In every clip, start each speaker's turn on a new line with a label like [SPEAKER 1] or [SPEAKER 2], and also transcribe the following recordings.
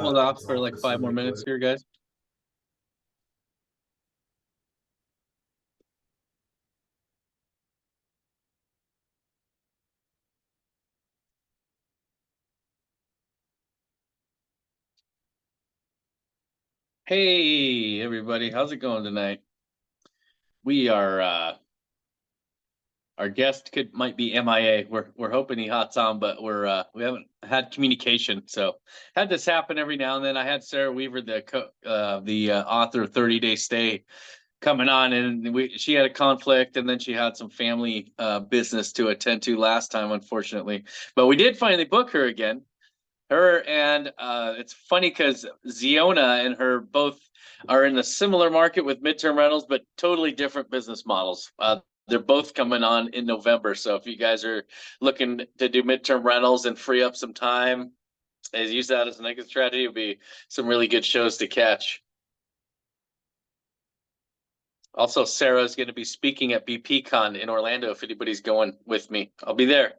[SPEAKER 1] Hold off
[SPEAKER 2] his
[SPEAKER 1] for like
[SPEAKER 2] office
[SPEAKER 1] 5 more
[SPEAKER 2] really
[SPEAKER 1] minutes
[SPEAKER 2] quick.
[SPEAKER 1] here, guys. Hey, everybody. How's it going tonight? We are our guest might be MIA. We're hoping he hots on, but we haven't had communication. So had this happen every now and then. I had Sarah Weaver, the author of 30 Day Stay, coming on, and she had a conflict, and then she had some family business to attend to last time, unfortunately. But we did finally book her again. Her and it's funny because Ziona and her both are in a similar market with midterm rentals, but totally different business models. They're both coming on in November. So if you guys are looking to do midterm rentals and free up some time, as use that as an exit strategy, it'll be some really good shows to catch. Also, Sarah's going to be speaking at BPCon in Orlando. If anybody's going with me, I'll be there.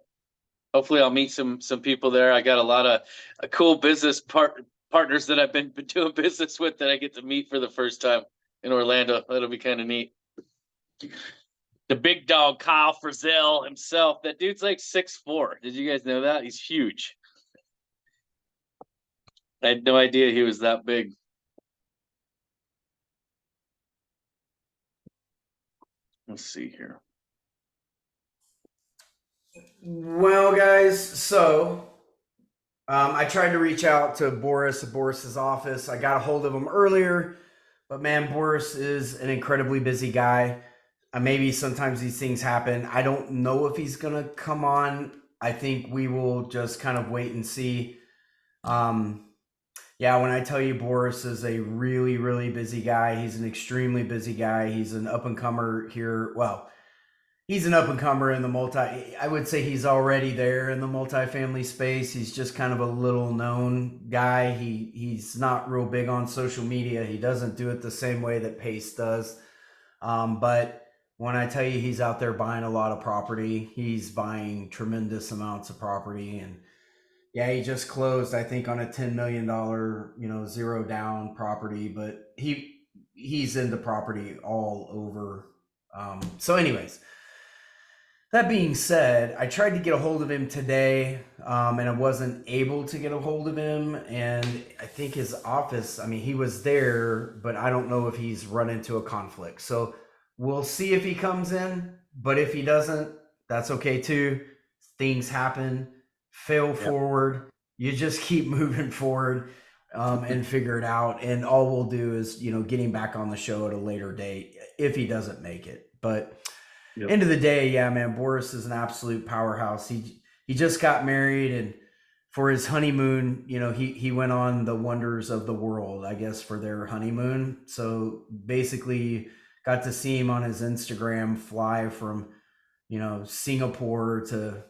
[SPEAKER 1] Hopefully I'll meet some people there. I got a lot of cool business partners that I've been doing business with that I get to meet for the first time in Orlando. That'll be kind of neat. The big dog, Kyle Frizzell himself. That dude's like 6'4". Did you guys know that? He's huge. I had no idea he was that big. Let's see here.
[SPEAKER 2] Well, guys, so I tried to reach out to Boris at Boris's office. I got a hold of him earlier, but man, Boris is an incredibly busy guy. Maybe sometimes these things happen. I don't know if he's gonna come on. I think we will just kind of wait and see. Yeah, when I tell you Boris is a really, really busy guy, he's an extremely busy guy. He's an up and comer here. Well, he's an up and comer in the I would say he's already there in the multifamily space. He's just kind of a little known guy. He's not real big on social media. He doesn't do it the same way that Pace does. But when I tell you he's out there buying a lot of property, he's buying tremendous amounts of property. And yeah, he just closed, I think, on a $10 million, zero down property, but he's into property all over. So anyways, that being said, I tried to get a hold of him today, and I wasn't able to get a hold of him. And I think his office, I mean, he was there, but I don't know if he's run into a conflict. So we'll see if he comes in. But if he doesn't, that's okay too. Things happen. Fail forward. You just keep moving forward and figure it out. And all we'll do is, get him back on the show at a later date if he doesn't make it. But end of the day, yeah, man, Boris is an absolute powerhouse. He just got married, and for his honeymoon, he went on the wonders of the world, I guess, for their honeymoon. So basically got to see him on his Instagram fly from, Singapore to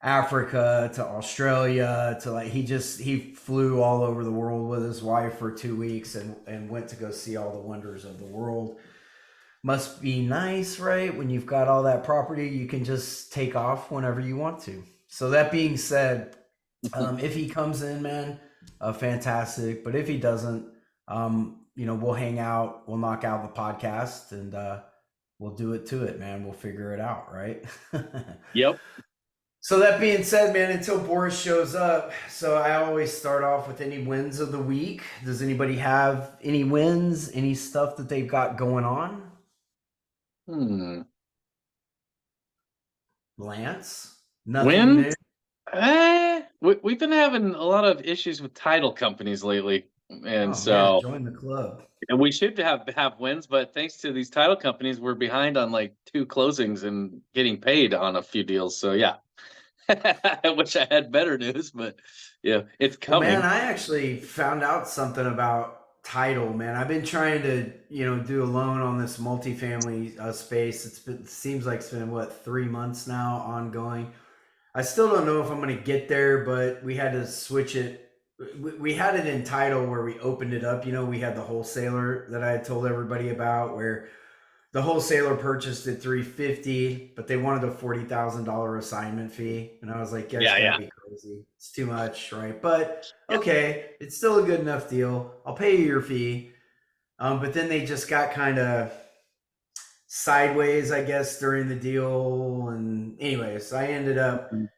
[SPEAKER 2] Africa to Australia to he flew all over the world with his wife for 2 weeks and went to go see all the wonders of the world. Must be nice, right? When you've got all that property, you can just take off whenever you want to. So that being said, if he comes in, man, fantastic. But if he doesn't, we'll hang out, we'll knock out the podcast, and we'll do it to it, man. We'll figure it out, right?
[SPEAKER 1] Yep.
[SPEAKER 2] So that being said, man, until Boris shows up, so I always start off with any wins of the week. Does anybody have any wins, any stuff that they've got going on? Lance? Nothing new?
[SPEAKER 1] We've been having a lot of issues with title companies lately. And
[SPEAKER 2] man, join the club.
[SPEAKER 1] And we should have wins, but thanks to these title companies, we're behind on like 2 closings and getting paid on a few deals. So yeah. I wish I had better news, but yeah, it's coming.
[SPEAKER 2] Well, man, I actually found out something about title, man. I've been trying to, do a loan on this multifamily space. It seems like it's been 3 months now ongoing. I still don't know if I'm going to get there, but we had to switch it. We had it in title where we opened it up. We had the wholesaler that I had told everybody about, where the wholesaler purchased it $350, but they wanted a $40,000 assignment fee, and I was like, "Guys, gotta be crazy. It's too much, right? But
[SPEAKER 1] Yeah.
[SPEAKER 2] okay, it's still a good enough deal. I'll pay you your fee. But then they just got kind of sideways, I guess, during the deal. And anyways, I ended up
[SPEAKER 1] Mhm.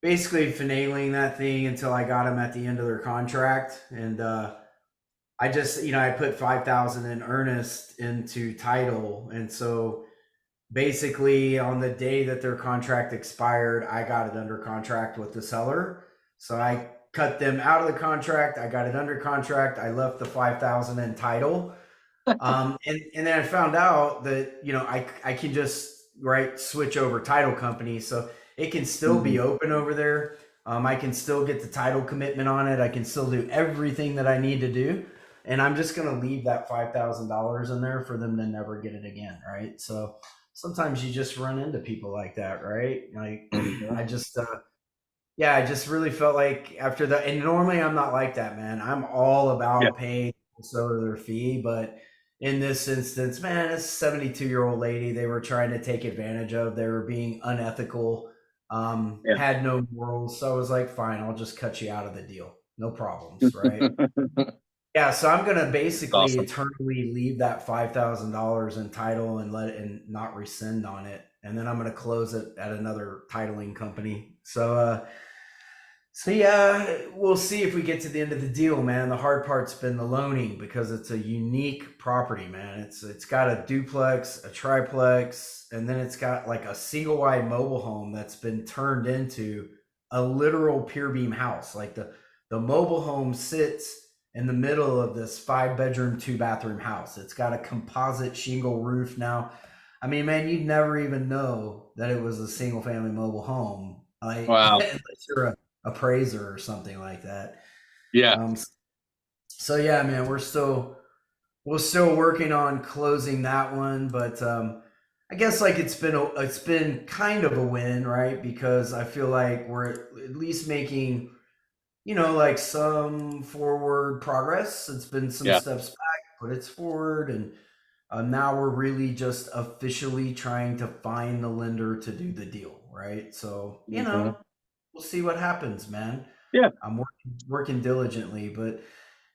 [SPEAKER 2] basically finagling that thing until I got them at the end of their contract. And I just, I put 5,000 in earnest into title. And so basically on the day that their contract expired, I got it under contract with the seller. So I cut them out of the contract. I got it under contract. I left the 5,000 in title. And then I found out that, I can just switch over title company. So it can still be
[SPEAKER 1] Mhm.
[SPEAKER 2] open over there. I can still get the title commitment on it. I can still do everything that I need to do. And I'm just going to leave that $5,000 in there for them to never get it again. Right. So sometimes you just run into people like that. Right. Like
[SPEAKER 1] Mhm.
[SPEAKER 2] I just, yeah, I just really felt like after that, and normally I'm not like that, man. I'm all
[SPEAKER 1] Yeah.
[SPEAKER 2] about paying so their fee, but in this instance, man, this 72-year-old lady they were trying to take advantage of. They were being unethical,
[SPEAKER 1] Yeah.
[SPEAKER 2] had no morals. So I was like, fine, I'll just cut you out of the deal. No problems, right? Yeah, so I'm gonna basically
[SPEAKER 1] Awesome.
[SPEAKER 2] eternally leave that $5,000 in title and let it and not rescind on it, and then I'm gonna close it at another titling company. So yeah, we'll see if we get to the end of the deal, man. The hard part's been the loaning because it's a unique property, man. It's got a duplex, a triplex, and then it's got like a single wide mobile home that's been turned into a literal pier beam house. Like the mobile home sits in the middle of this 5 bedroom, 2 bathroom house. It's got a composite shingle roof now. I mean, man, you'd never even know that it was a single family mobile home. Like
[SPEAKER 1] Wow.
[SPEAKER 2] unless you're a appraiser or something like that.
[SPEAKER 1] Yeah.
[SPEAKER 2] Um, so yeah, man, we're still working on closing that one, but I guess like it's been kind of a win, right? Because I feel like we're at least making like some forward progress. It's been some
[SPEAKER 1] Yeah.
[SPEAKER 2] steps back, but it's forward, and now we're really just officially trying to find the lender to do the deal, right? So
[SPEAKER 1] Mhm.
[SPEAKER 2] we'll see what happens, man.
[SPEAKER 1] Yeah.
[SPEAKER 2] I'm working diligently, but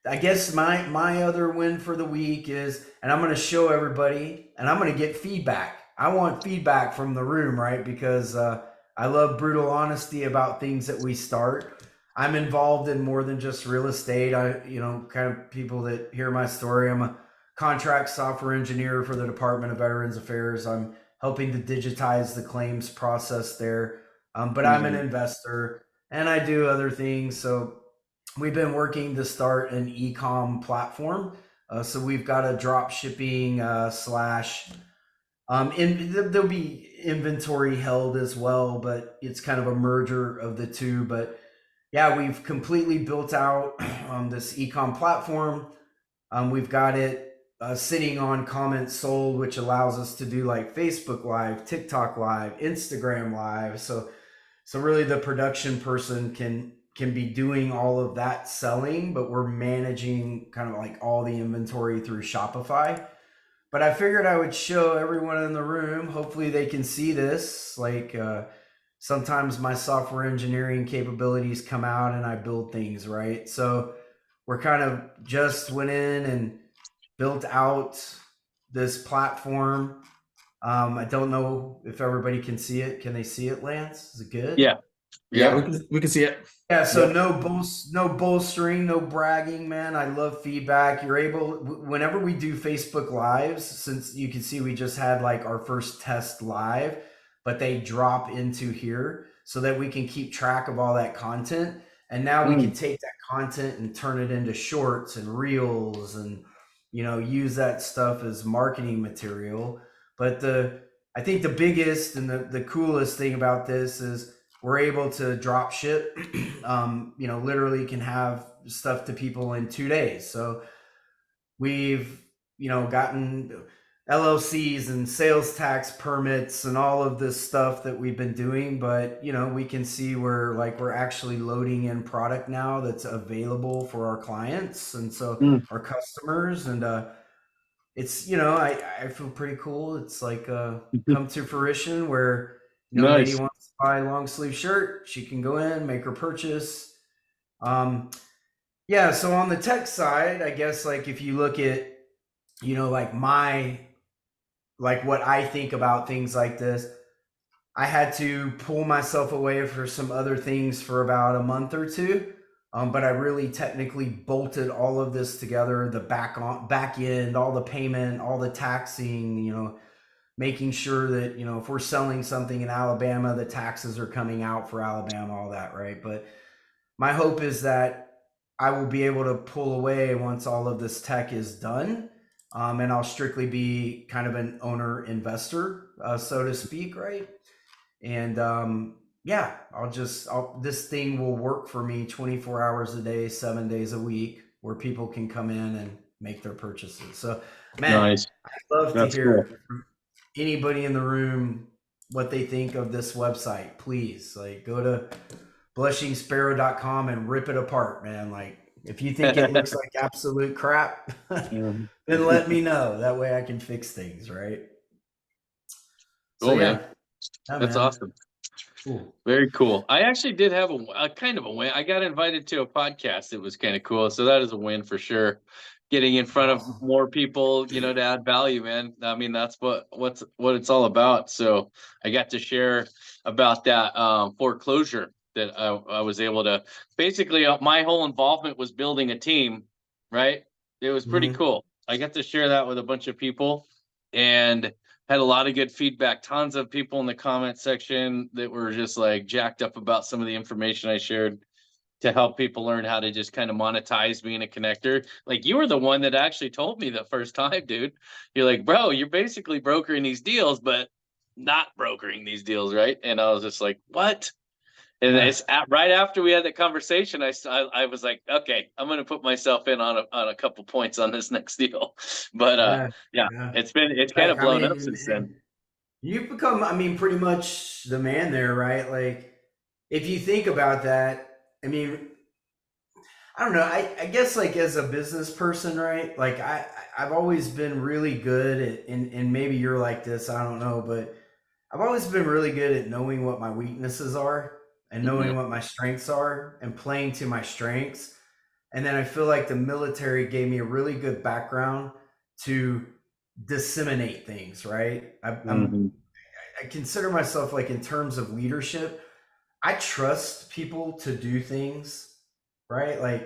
[SPEAKER 2] I guess my other win for the week is, and I'm going to show everybody, and I'm going to get feedback. I want feedback from the room, right? Because I love brutal honesty about things that we start. I'm involved in more than just real estate. Kind of people that hear my story. I'm a contract software engineer for the Department of Veterans Affairs. I'm helping to digitize the claims process there. But I'm an
[SPEAKER 1] Mhm.
[SPEAKER 2] investor and I do other things. So we've been working to start an e-com platform. So we've got a drop shipping slash there'll be inventory held as well, but it's kind of a merger of the two. But yeah, we've completely built out this e-com platform. We've got it sitting on comments sold, which allows us to do like Facebook Live, TikTok Live, Instagram Live. So really the production person can be doing all of that selling, but we're managing kind of like all the inventory through Shopify. But I figured I would show everyone in the room. Hopefully they can see this. Like sometimes my software engineering capabilities come out and I build things, right? So we're kind of just went in and built out this platform. I don't know if everybody can see it. Can they see it, Lance? Is it good?
[SPEAKER 1] Yeah.
[SPEAKER 3] Yeah,
[SPEAKER 1] Yep.
[SPEAKER 3] we can see it.
[SPEAKER 2] Yeah, so
[SPEAKER 1] Yep.
[SPEAKER 2] no bolstering, no bragging, man. I love feedback. You're able whenever we do Facebook lives, since you can see we just had like our first test live, but they drop into here so that we can keep track of all that content. And now we can
[SPEAKER 1] Mm.
[SPEAKER 2] take that content and turn it into shorts and reels and use that stuff as marketing material. But I think the biggest and the coolest thing about this is we're able to drop ship. Literally can have stuff to people in 2 days. So we've gotten LLCs and sales tax permits and all of this stuff that we've been doing, but we can see where like we're actually loading in product now that's available for our clients and so
[SPEAKER 1] Mm.
[SPEAKER 2] our customers. And it's I feel pretty cool. It's like come to fruition where nobody
[SPEAKER 1] Nice.
[SPEAKER 2] wants buy a long sleeve shirt. She can go in, make her purchase. Um, yeah. So on the tech side, I guess like if you look at, like like what I think about things like this, I had to pull myself away for some other things for about a month or two. But I really technically bolted all of this together, the back end, all the payment, all the taxing, making sure that, if we're selling something in Alabama, the taxes are coming out for Alabama, all that, right? But my hope is that I will be able to pull away once all of this tech is done. And I'll strictly be kind of an owner investor, so to speak, right? And yeah, this thing will work for me 24 hours a day, 7 days a week, where people can come in and make their purchases. So, man,
[SPEAKER 1] Nice.
[SPEAKER 2] I'd love to
[SPEAKER 1] That's cool.
[SPEAKER 2] hear from anybody in the room what they think of this website. Please, like, go to blushingsparrow.com and rip it apart, man. Like, if you think it looks like absolute crap,
[SPEAKER 1] Mhm.
[SPEAKER 2] then let me know. That way I can fix things, right? So
[SPEAKER 1] Cool, man.
[SPEAKER 2] yeah, yeah,
[SPEAKER 1] That's
[SPEAKER 2] man.
[SPEAKER 1] awesome.
[SPEAKER 2] Cool.
[SPEAKER 1] Very cool. I actually did have a kind of a win. I got invited to a podcast. It was kind of cool. So that is a win for sure. Getting in front of
[SPEAKER 2] Awesome.
[SPEAKER 1] more people, to add value, man. I mean, that's what it's all about. So I got to share about that foreclosure that I was able to basically my whole involvement was building a team, right? It was pretty
[SPEAKER 2] Mhm.
[SPEAKER 1] cool. I got to share that with a bunch of people and had a lot of good feedback. Tons of people in the comment section that were just like jacked up about some of the information I shared to help people learn how to just kind of monetize being a connector. Like you were the one that actually told me the first time, dude. You're like, bro, you're basically brokering these deals, but not brokering these deals, right? And I was just like, what? And
[SPEAKER 2] Yeah.
[SPEAKER 1] right after we had that conversation, I was like, okay, I'm gonna put myself in on a couple points on this next deal. But
[SPEAKER 2] Yeah.
[SPEAKER 1] yeah,
[SPEAKER 2] Yeah.
[SPEAKER 1] it's kind
[SPEAKER 2] I,
[SPEAKER 1] of
[SPEAKER 2] I
[SPEAKER 1] blown up
[SPEAKER 2] mean,
[SPEAKER 1] since then.
[SPEAKER 2] and you've become, I mean, pretty much the man there, right? Like, if you think about that, I mean, I don't know. I guess like as a business person, right? Like I've always been really good at, and maybe you're like this, I don't know, but I've always been really good at knowing what my weaknesses are and
[SPEAKER 1] Mhm.
[SPEAKER 2] knowing what my strengths are and playing to my strengths. And then I feel like the military gave me a really good background to disseminate things, right?
[SPEAKER 1] Mhm.
[SPEAKER 2] I consider myself like in terms of leadership, I trust people to do things, right? Like,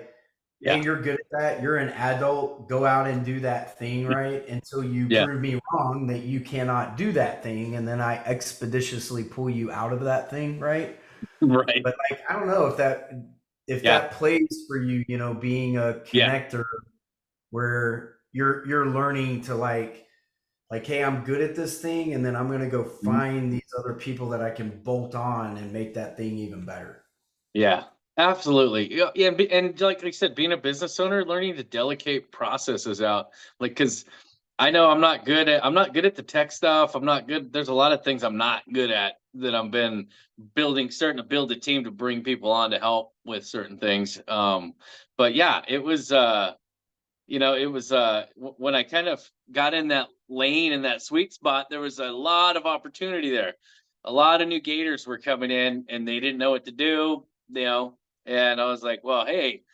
[SPEAKER 2] hey,
[SPEAKER 1] Yeah.
[SPEAKER 2] you're good at that. You're an adult. Go out and do that thing, right? Until you
[SPEAKER 1] Yeah.
[SPEAKER 2] prove me wrong that you cannot do that thing. And then I expeditiously pull you out of that thing, right?
[SPEAKER 1] Right.
[SPEAKER 2] But like, I don't know if
[SPEAKER 1] Yeah.
[SPEAKER 2] that plays for you, being a
[SPEAKER 1] Yeah.
[SPEAKER 2] connector where you're learning to hey, I'm good at this thing, and then I'm gonna go
[SPEAKER 1] Mhm.
[SPEAKER 2] find these other people that I can bolt on and make that thing even better.
[SPEAKER 1] Yeah. Absolutely. Yeah. Yeah. And like I said, being a business owner, learning to delegate processes out, like, because I know I'm not good at the tech stuff. I'm not good. There's a lot of things I'm not good at that I've been starting to build a team to bring people on to help with certain things. But yeah, it was when I kind of got in that lane in that sweet spot, there was a lot of opportunity there. A lot of new gators were coming in and they didn't know what to do, and I was like, well, hey,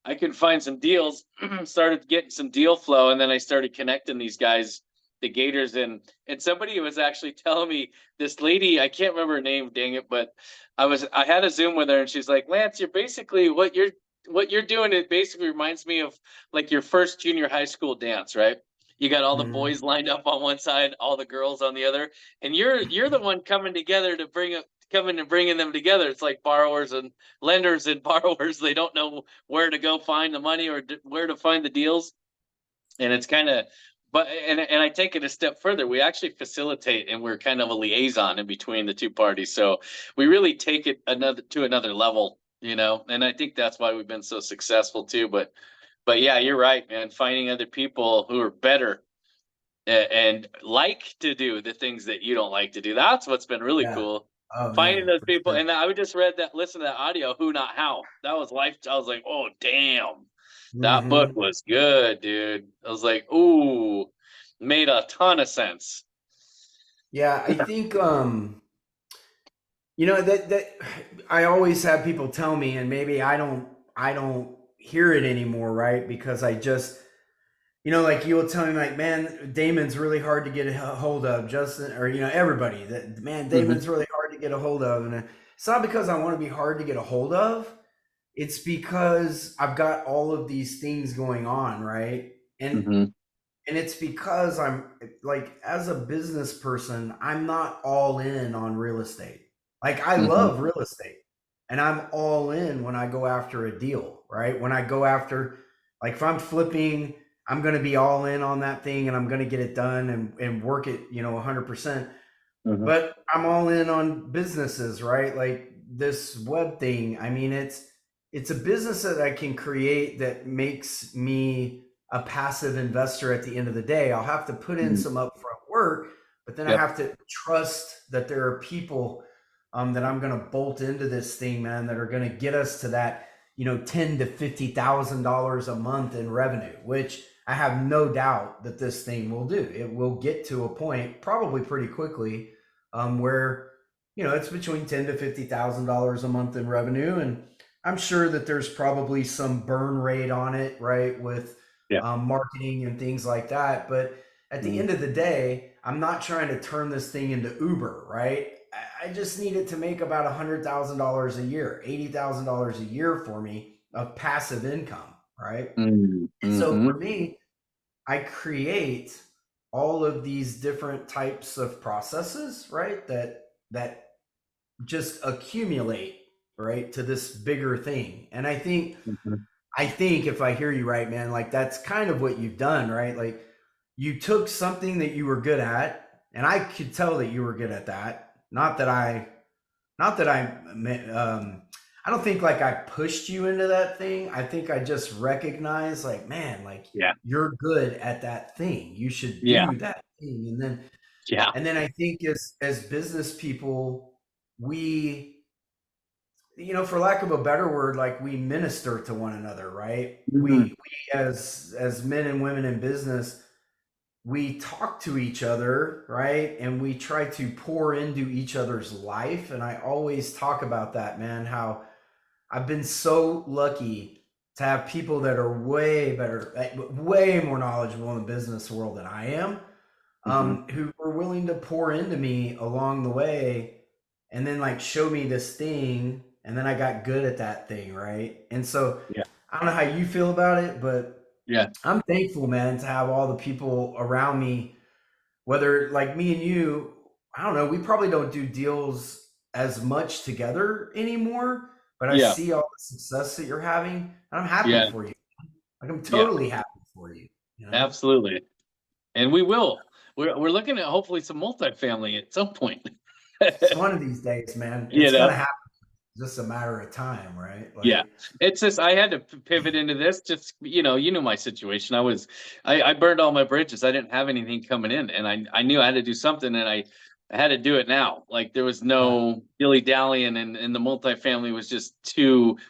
[SPEAKER 1] I could find some deals. Started getting some deal flow, and then I started connecting these guys, the gators, and somebody was actually telling me, this lady, I can't remember her name, dang it, but I had a Zoom with her, and she's like, Lance, you're basically what you're doing. It basically reminds me of like your first junior high school dance, right? You got all the
[SPEAKER 2] Mhm.
[SPEAKER 1] boys lined up on one side, all the girls on the other, and you're the one coming together to coming and bringing them together. It's like borrowers and lenders and borrowers. They don't know where to go find the money or where to find the deals, and it's kind of, but and I take it a step further. We actually facilitate, and we're kind of a liaison in between the two parties. So we really take it another level, and I think that's why we've been so successful too. But yeah, you're right, man. Finding other people who are better and like to do the things that you don't like to do. That's what's been really
[SPEAKER 2] Yeah.
[SPEAKER 1] cool.
[SPEAKER 2] Oh
[SPEAKER 1] Finding
[SPEAKER 2] man,
[SPEAKER 1] those
[SPEAKER 2] for
[SPEAKER 1] people,
[SPEAKER 2] sure.
[SPEAKER 1] and I would just listen to that audio, Who Not How. That was life. I was like, oh damn, that book
[SPEAKER 2] Mhm.
[SPEAKER 1] was good, dude. I was like, ooh, made a ton of sense.
[SPEAKER 2] Yeah, I think that I always have people tell me, and maybe I don't hear it anymore, right? Because I just, like you'll tell me, like, man, Damon's really hard to get a hold of, Justin, or everybody. That man,
[SPEAKER 1] Hmm.
[SPEAKER 2] Damon's really hard to get a hold of, and it's not because I want to be hard to get a hold of. It's because I've got all of these things going on, right?
[SPEAKER 1] Hmm.
[SPEAKER 2] And it's because I'm like, as a business person, I'm not all in on real estate. Like, I
[SPEAKER 1] Hmm.
[SPEAKER 2] love real estate and I'm all in when I go after a deal, right? When I go after, like, if I'm flipping, I'm going to be all in on that thing and I'm going to get it done and work it, 100%.
[SPEAKER 1] Hmm.
[SPEAKER 2] But I'm all in on businesses, right? Like this web thing. I mean, it's a business that I can create that makes me a passive investor at the end of the day. I'll have to put in
[SPEAKER 1] Hmm.
[SPEAKER 2] some upfront work, but then I
[SPEAKER 1] Yep.
[SPEAKER 2] have to trust that there are people that I'm going to bolt into this thing, man, that are going to get us to that, ten to $50,000 a month in revenue, which I have no doubt that this thing will do. It will get to a point probably pretty quickly where it's between $10,000 to $50,000 a month in revenue, and I'm sure that there's probably some burn rate on it, right, with
[SPEAKER 1] Yeah.
[SPEAKER 2] marketing and things like that. But at the
[SPEAKER 1] Hmm.
[SPEAKER 2] end of the day, I'm not trying to turn this thing into Uber, right? I just need it to make about $100,000 a year, $80,000 a year for me of passive income, right? And so
[SPEAKER 1] Hmm.
[SPEAKER 2] for me, I create all of these different types of processes, right? That just accumulate, right, to this bigger thing. And
[SPEAKER 1] Hmm.
[SPEAKER 2] I think if I hear you right, man, like that's kind of what you've done, right? Like you took something that you were good at, and I could tell that you were good at that. Not that I don't think like I pushed you into that thing. I think I just recognized like, man, like
[SPEAKER 1] Yeah.
[SPEAKER 2] you're good at that thing. You should
[SPEAKER 1] Yeah.
[SPEAKER 2] do that thing.
[SPEAKER 1] Yeah.
[SPEAKER 2] And then I think as business people, we, for lack of a better word, like we minister to one another, right?
[SPEAKER 1] Hmm.
[SPEAKER 2] We as men and women in business, we talk to each other, right? And we try to pour into each other's life. And I always talk about that, man, how I've been so lucky to have people that are way better, way more knowledgeable in the business world than I am,
[SPEAKER 1] Hmm.
[SPEAKER 2] who were willing to pour into me along the way and then like show me this thing. And then I got good at that thing, right? And so
[SPEAKER 1] Yeah.
[SPEAKER 2] I don't know how you feel about it, but
[SPEAKER 1] Yeah.
[SPEAKER 2] I'm thankful, man, to have all the people around me, whether like me and you, I don't know, we probably don't do deals as much together anymore, but I
[SPEAKER 1] Yeah.
[SPEAKER 2] see all the success that you're having, and I'm happy
[SPEAKER 1] Yeah.
[SPEAKER 2] for you. Like I'm
[SPEAKER 1] Yeah.
[SPEAKER 2] totally happy for you, you know?
[SPEAKER 1] Absolutely. And we will. We're looking at hopefully some multifamily at some point.
[SPEAKER 2] It's one of these days, man.
[SPEAKER 1] You
[SPEAKER 2] It's gonna
[SPEAKER 1] know?
[SPEAKER 2] happen. It's just a matter of time, right?
[SPEAKER 1] Yeah.
[SPEAKER 2] Like,
[SPEAKER 1] It's just I had to pivot into this just, you knew my situation. I burned all my bridges. I didn't have anything coming in and I knew I had to do something and I had to do it now. Like there was
[SPEAKER 2] yeah.
[SPEAKER 1] no dilly-dallying and the multifamily was just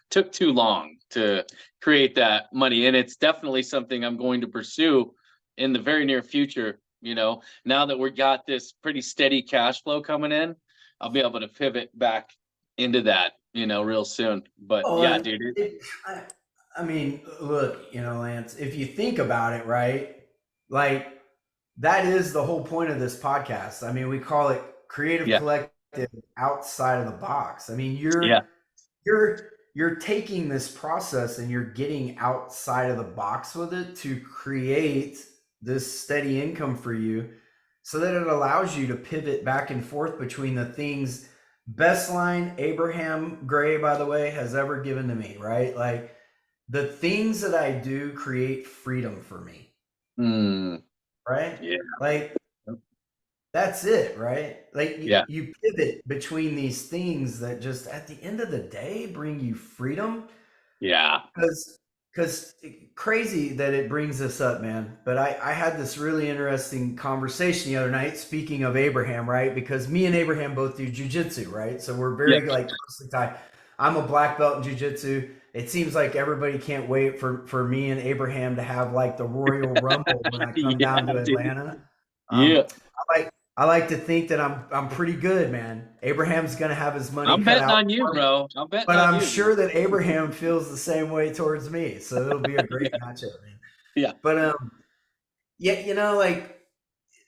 [SPEAKER 1] took too long to create that money. And it's definitely something I'm going to pursue in the very near future. Now that we got this pretty steady cash flow coming in, I'll be able to pivot back into that, real soon. But
[SPEAKER 2] Oh,
[SPEAKER 1] yeah,
[SPEAKER 2] and
[SPEAKER 1] dude.
[SPEAKER 2] I mean, look, Lance, if you think about it, right? Like that is the whole point of this podcast. I mean, we call it Creative
[SPEAKER 1] Yeah,
[SPEAKER 2] Collective outside of the box. I mean,
[SPEAKER 1] yeah.
[SPEAKER 2] you're taking this process and you're getting outside of the box with it to create this steady income for you so that it allows you to pivot back and forth between the things. Best line Abraham Gray, by the way, has ever given to me, right? Like the things that I do create freedom for me,
[SPEAKER 1] Mm,
[SPEAKER 2] right?
[SPEAKER 1] yeah,
[SPEAKER 2] Like that's it, right? Like you,
[SPEAKER 1] yeah,
[SPEAKER 2] you pivot between these things that just at the end of the day bring you freedom.
[SPEAKER 1] yeah.
[SPEAKER 2] Because crazy that it brings this up, man. But I had this really interesting conversation the other night. Speaking of Abraham, right? Because me and Abraham both do jujitsu, right? So we're
[SPEAKER 1] Yep.
[SPEAKER 2] very like closely tied. I'm a black belt in jujitsu. It seems like everybody can't wait for me and Abraham to have like the Royal Rumble when I come
[SPEAKER 1] Yeah,
[SPEAKER 2] down to
[SPEAKER 1] dude.
[SPEAKER 2] Atlanta.
[SPEAKER 1] Yeah.
[SPEAKER 2] I like I like to think that I'm pretty good, man. Abraham's gonna have his money
[SPEAKER 1] I'm
[SPEAKER 2] cut
[SPEAKER 1] betting
[SPEAKER 2] out
[SPEAKER 1] on you,
[SPEAKER 2] for me,
[SPEAKER 1] bro. I'm betting
[SPEAKER 2] but
[SPEAKER 1] on
[SPEAKER 2] I'm
[SPEAKER 1] you, dude.
[SPEAKER 2] sure that Abraham feels the same way towards me. So it'll be a great
[SPEAKER 1] Yeah,
[SPEAKER 2] matchup, man.
[SPEAKER 1] yeah.
[SPEAKER 2] But yeah, like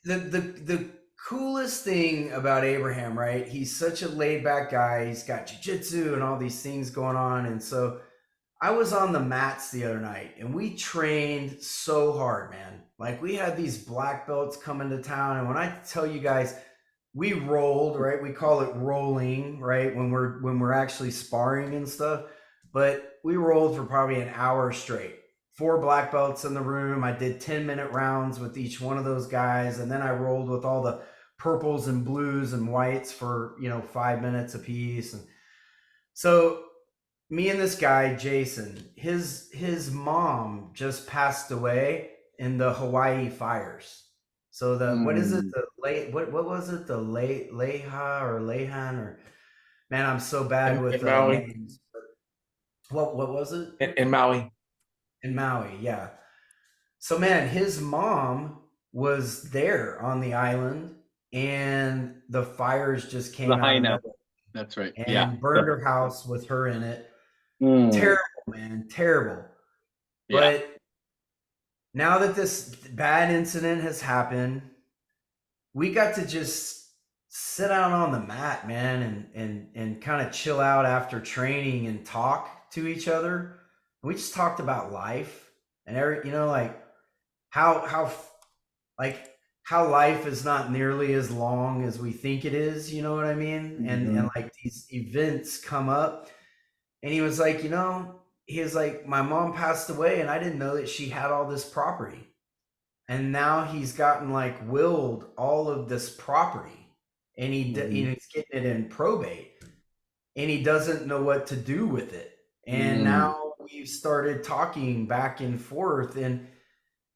[SPEAKER 2] the coolest thing about Abraham, right? He's such a laid back guy. He's got jujitsu and all these things going on, and so I was on the mats the other night and we trained so hard, man. Like we had these black belts coming to town. And when I tell you guys, we rolled, right? We call it rolling, right? When we're actually sparring and stuff. But we rolled for probably an hour straight. Four black belts in the room. I did 10-minute rounds with each one of those guys. And then I rolled with all the purples and blues and whites for, 5 minutes apiece. And so me and this guy Jason, his mom just passed away in the Hawaii fires. So the what is it?
[SPEAKER 1] Mm.
[SPEAKER 2] The late what was it? The late Leha or Lehan or man, I'm so bad
[SPEAKER 3] In
[SPEAKER 2] with
[SPEAKER 3] Maui.
[SPEAKER 2] names. What was it?
[SPEAKER 3] In Maui.
[SPEAKER 2] In Maui, yeah. So man, his mom was there on the island and the fires just
[SPEAKER 1] The
[SPEAKER 2] came out
[SPEAKER 1] high
[SPEAKER 2] of
[SPEAKER 1] now.
[SPEAKER 2] nowhere
[SPEAKER 1] That's right. Yeah.
[SPEAKER 2] and burned her house with her in it.
[SPEAKER 1] Mm.
[SPEAKER 2] Terrible, man, terrible.
[SPEAKER 1] Yeah.
[SPEAKER 2] But now that this bad incident has happened, we got to just sit out on the mat, man, and kind of chill out after training and talk to each other. We just talked about life and like how like how life is not nearly as long as we think it is, you know what I mean? And
[SPEAKER 1] Mhm.
[SPEAKER 2] like these events come up and he was like, he was like, my mom passed away and I didn't know that she had all this property. And now he's gotten like willed all of this property and
[SPEAKER 1] Mhm.
[SPEAKER 2] he's getting it in probate and he doesn't know what to do with it. And
[SPEAKER 1] Mm.
[SPEAKER 2] now we've started talking back and forth and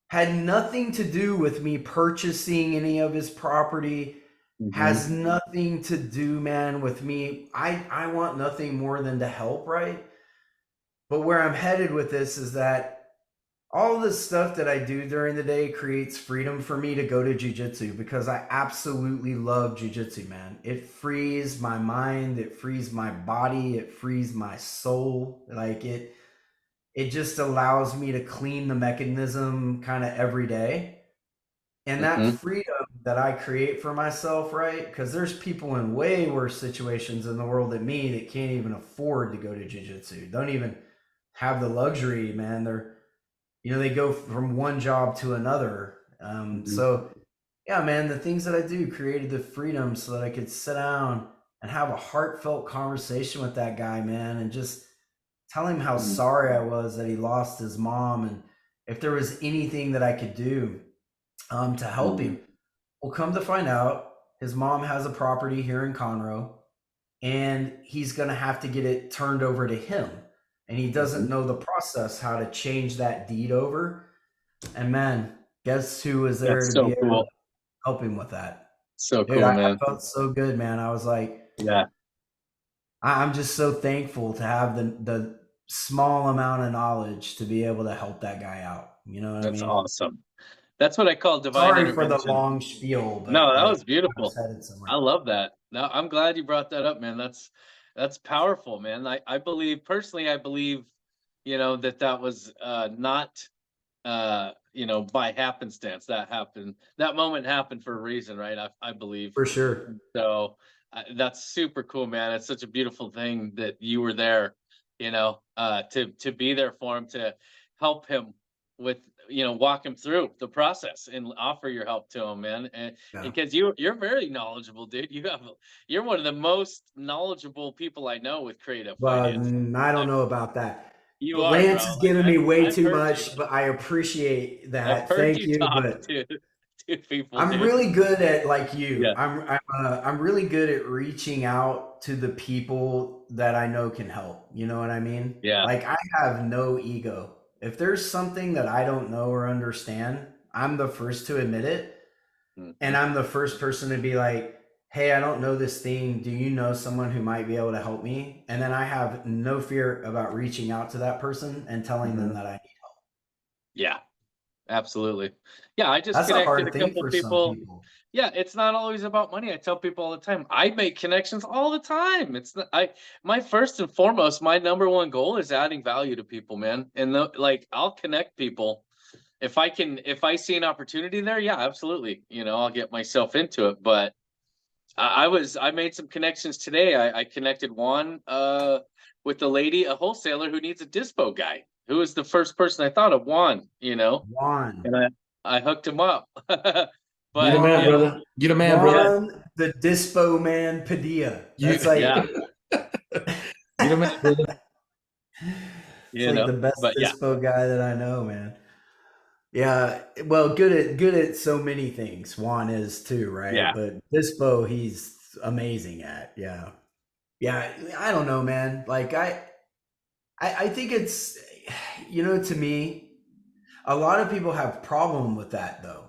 [SPEAKER 2] had nothing to do with me purchasing any of his property,
[SPEAKER 1] Mhm.
[SPEAKER 2] has nothing to do, man, with me. I want nothing more than to help, right? But where I'm headed with this is that all this stuff that I do during the day creates freedom for me to go to jujitsu because I absolutely love jujitsu, man. It frees my mind, it frees my body, it frees my soul. Like it just allows me to clean the mechanism kind of every day. And that
[SPEAKER 1] Mhm.
[SPEAKER 2] freedom that I create for myself, right? Because there's people in way worse situations in the world than me that can't even afford to go to jujitsu, don't even have the luxury, man. They go from one job to another.
[SPEAKER 1] Mhm.
[SPEAKER 2] So yeah, man, the things that I do created the freedom so that I could sit down and have a heartfelt conversation with that guy, man, and just tell him how
[SPEAKER 1] Mhm.
[SPEAKER 2] sorry I was that he lost his mom and if there was anything that I could do to help
[SPEAKER 1] Mhm.
[SPEAKER 2] him. Well, come to find out, his mom has a property here in Conroe, and he's going to have to get it turned over to him. And he doesn't
[SPEAKER 1] Mhm.
[SPEAKER 2] know the process, how to change that deed over. And man, guess who was there
[SPEAKER 1] That's
[SPEAKER 2] to be
[SPEAKER 1] so
[SPEAKER 2] able to
[SPEAKER 1] cool.
[SPEAKER 2] help him with that?
[SPEAKER 1] So
[SPEAKER 2] Dude,
[SPEAKER 1] cool, man.
[SPEAKER 2] I felt so good, man. I was like,
[SPEAKER 1] Yeah.
[SPEAKER 2] I'm just so thankful to have the small amount of knowledge to be able to help that guy out. You know what I
[SPEAKER 1] That's
[SPEAKER 2] mean?
[SPEAKER 1] awesome. That's what I call divine
[SPEAKER 2] Sorry for the
[SPEAKER 1] intervention.
[SPEAKER 2] long spiel,
[SPEAKER 1] No,
[SPEAKER 2] but
[SPEAKER 1] that
[SPEAKER 2] like
[SPEAKER 1] was
[SPEAKER 2] I was
[SPEAKER 1] beautiful.
[SPEAKER 2] headed somewhere.
[SPEAKER 1] I love that. No, I'm glad you brought that up, man. That's powerful, man. I believe personally, I believe, that was not by happenstance. That moment happened for a reason, right? I believe.
[SPEAKER 2] For sure.
[SPEAKER 1] So that's super cool, man. It's such a beautiful thing that you were there, to be there for him, to help him with, walk him through the process and offer your help to him, man. And
[SPEAKER 2] Yeah.
[SPEAKER 1] because you're very knowledgeable, dude. You're one of the most knowledgeable people I know with creative
[SPEAKER 2] Well,
[SPEAKER 1] finance.
[SPEAKER 2] I don't
[SPEAKER 1] I've,
[SPEAKER 2] know about that.
[SPEAKER 1] you
[SPEAKER 2] But
[SPEAKER 1] are,
[SPEAKER 2] Lance
[SPEAKER 1] bro.
[SPEAKER 2] is giving
[SPEAKER 1] I've
[SPEAKER 2] me way
[SPEAKER 1] I've
[SPEAKER 2] too
[SPEAKER 1] heard you.
[SPEAKER 2] much, but I appreciate
[SPEAKER 1] I've
[SPEAKER 2] that.
[SPEAKER 1] heard
[SPEAKER 2] Thank
[SPEAKER 1] you
[SPEAKER 2] you,
[SPEAKER 1] talk
[SPEAKER 2] but
[SPEAKER 1] to people,
[SPEAKER 2] I'm
[SPEAKER 1] dude.
[SPEAKER 2] really good at like you.
[SPEAKER 1] Yeah,
[SPEAKER 2] I'm really good at reaching out to the people that I know can help. You know what I mean?
[SPEAKER 1] yeah.
[SPEAKER 2] Like I have no ego. If there's something that I don't know or understand, I'm the first to admit it. And
[SPEAKER 1] Mhm.
[SPEAKER 2] I'm the first person to be like, hey, I don't know this thing. Do you know someone who might be able to help me? And then I have no fear about reaching out to that person and telling them
[SPEAKER 1] Mhm.
[SPEAKER 2] that I
[SPEAKER 1] Yeah. Absolutely. Yeah, I just
[SPEAKER 2] That's a
[SPEAKER 1] connected a
[SPEAKER 2] hard thing
[SPEAKER 1] couple
[SPEAKER 2] for some
[SPEAKER 1] people.
[SPEAKER 2] people.
[SPEAKER 1] Yeah, it's not always about money. I tell people all the time, I make connections all the time. It's not, my first and foremost, my number one goal is adding value to people, man. And like I'll connect people if I can, if I see an opportunity there, yeah, absolutely. I'll get myself into it. But I made some connections today. I connected Juan with the lady, a wholesaler who needs a dispo guy. Who was the first person I thought of? Juan.
[SPEAKER 2] Juan,
[SPEAKER 1] And I hooked him up.
[SPEAKER 3] You the
[SPEAKER 1] But
[SPEAKER 3] man,
[SPEAKER 2] Juan,
[SPEAKER 3] brother. You the man,
[SPEAKER 1] yeah,
[SPEAKER 3] brother.
[SPEAKER 2] Juan, the Dispo Man Padilla.
[SPEAKER 3] You
[SPEAKER 2] That's like
[SPEAKER 1] yeah,
[SPEAKER 3] you the man, brother.
[SPEAKER 2] it's like the best
[SPEAKER 1] but yeah,
[SPEAKER 2] Dispo guy that I know, man. Yeah, well, good at so many things. Juan is too, right?
[SPEAKER 1] yeah,
[SPEAKER 2] But Dispo, he's amazing at. Yeah, yeah. I don't know, man. Like I think it's, to me, a lot of people have problem with that though.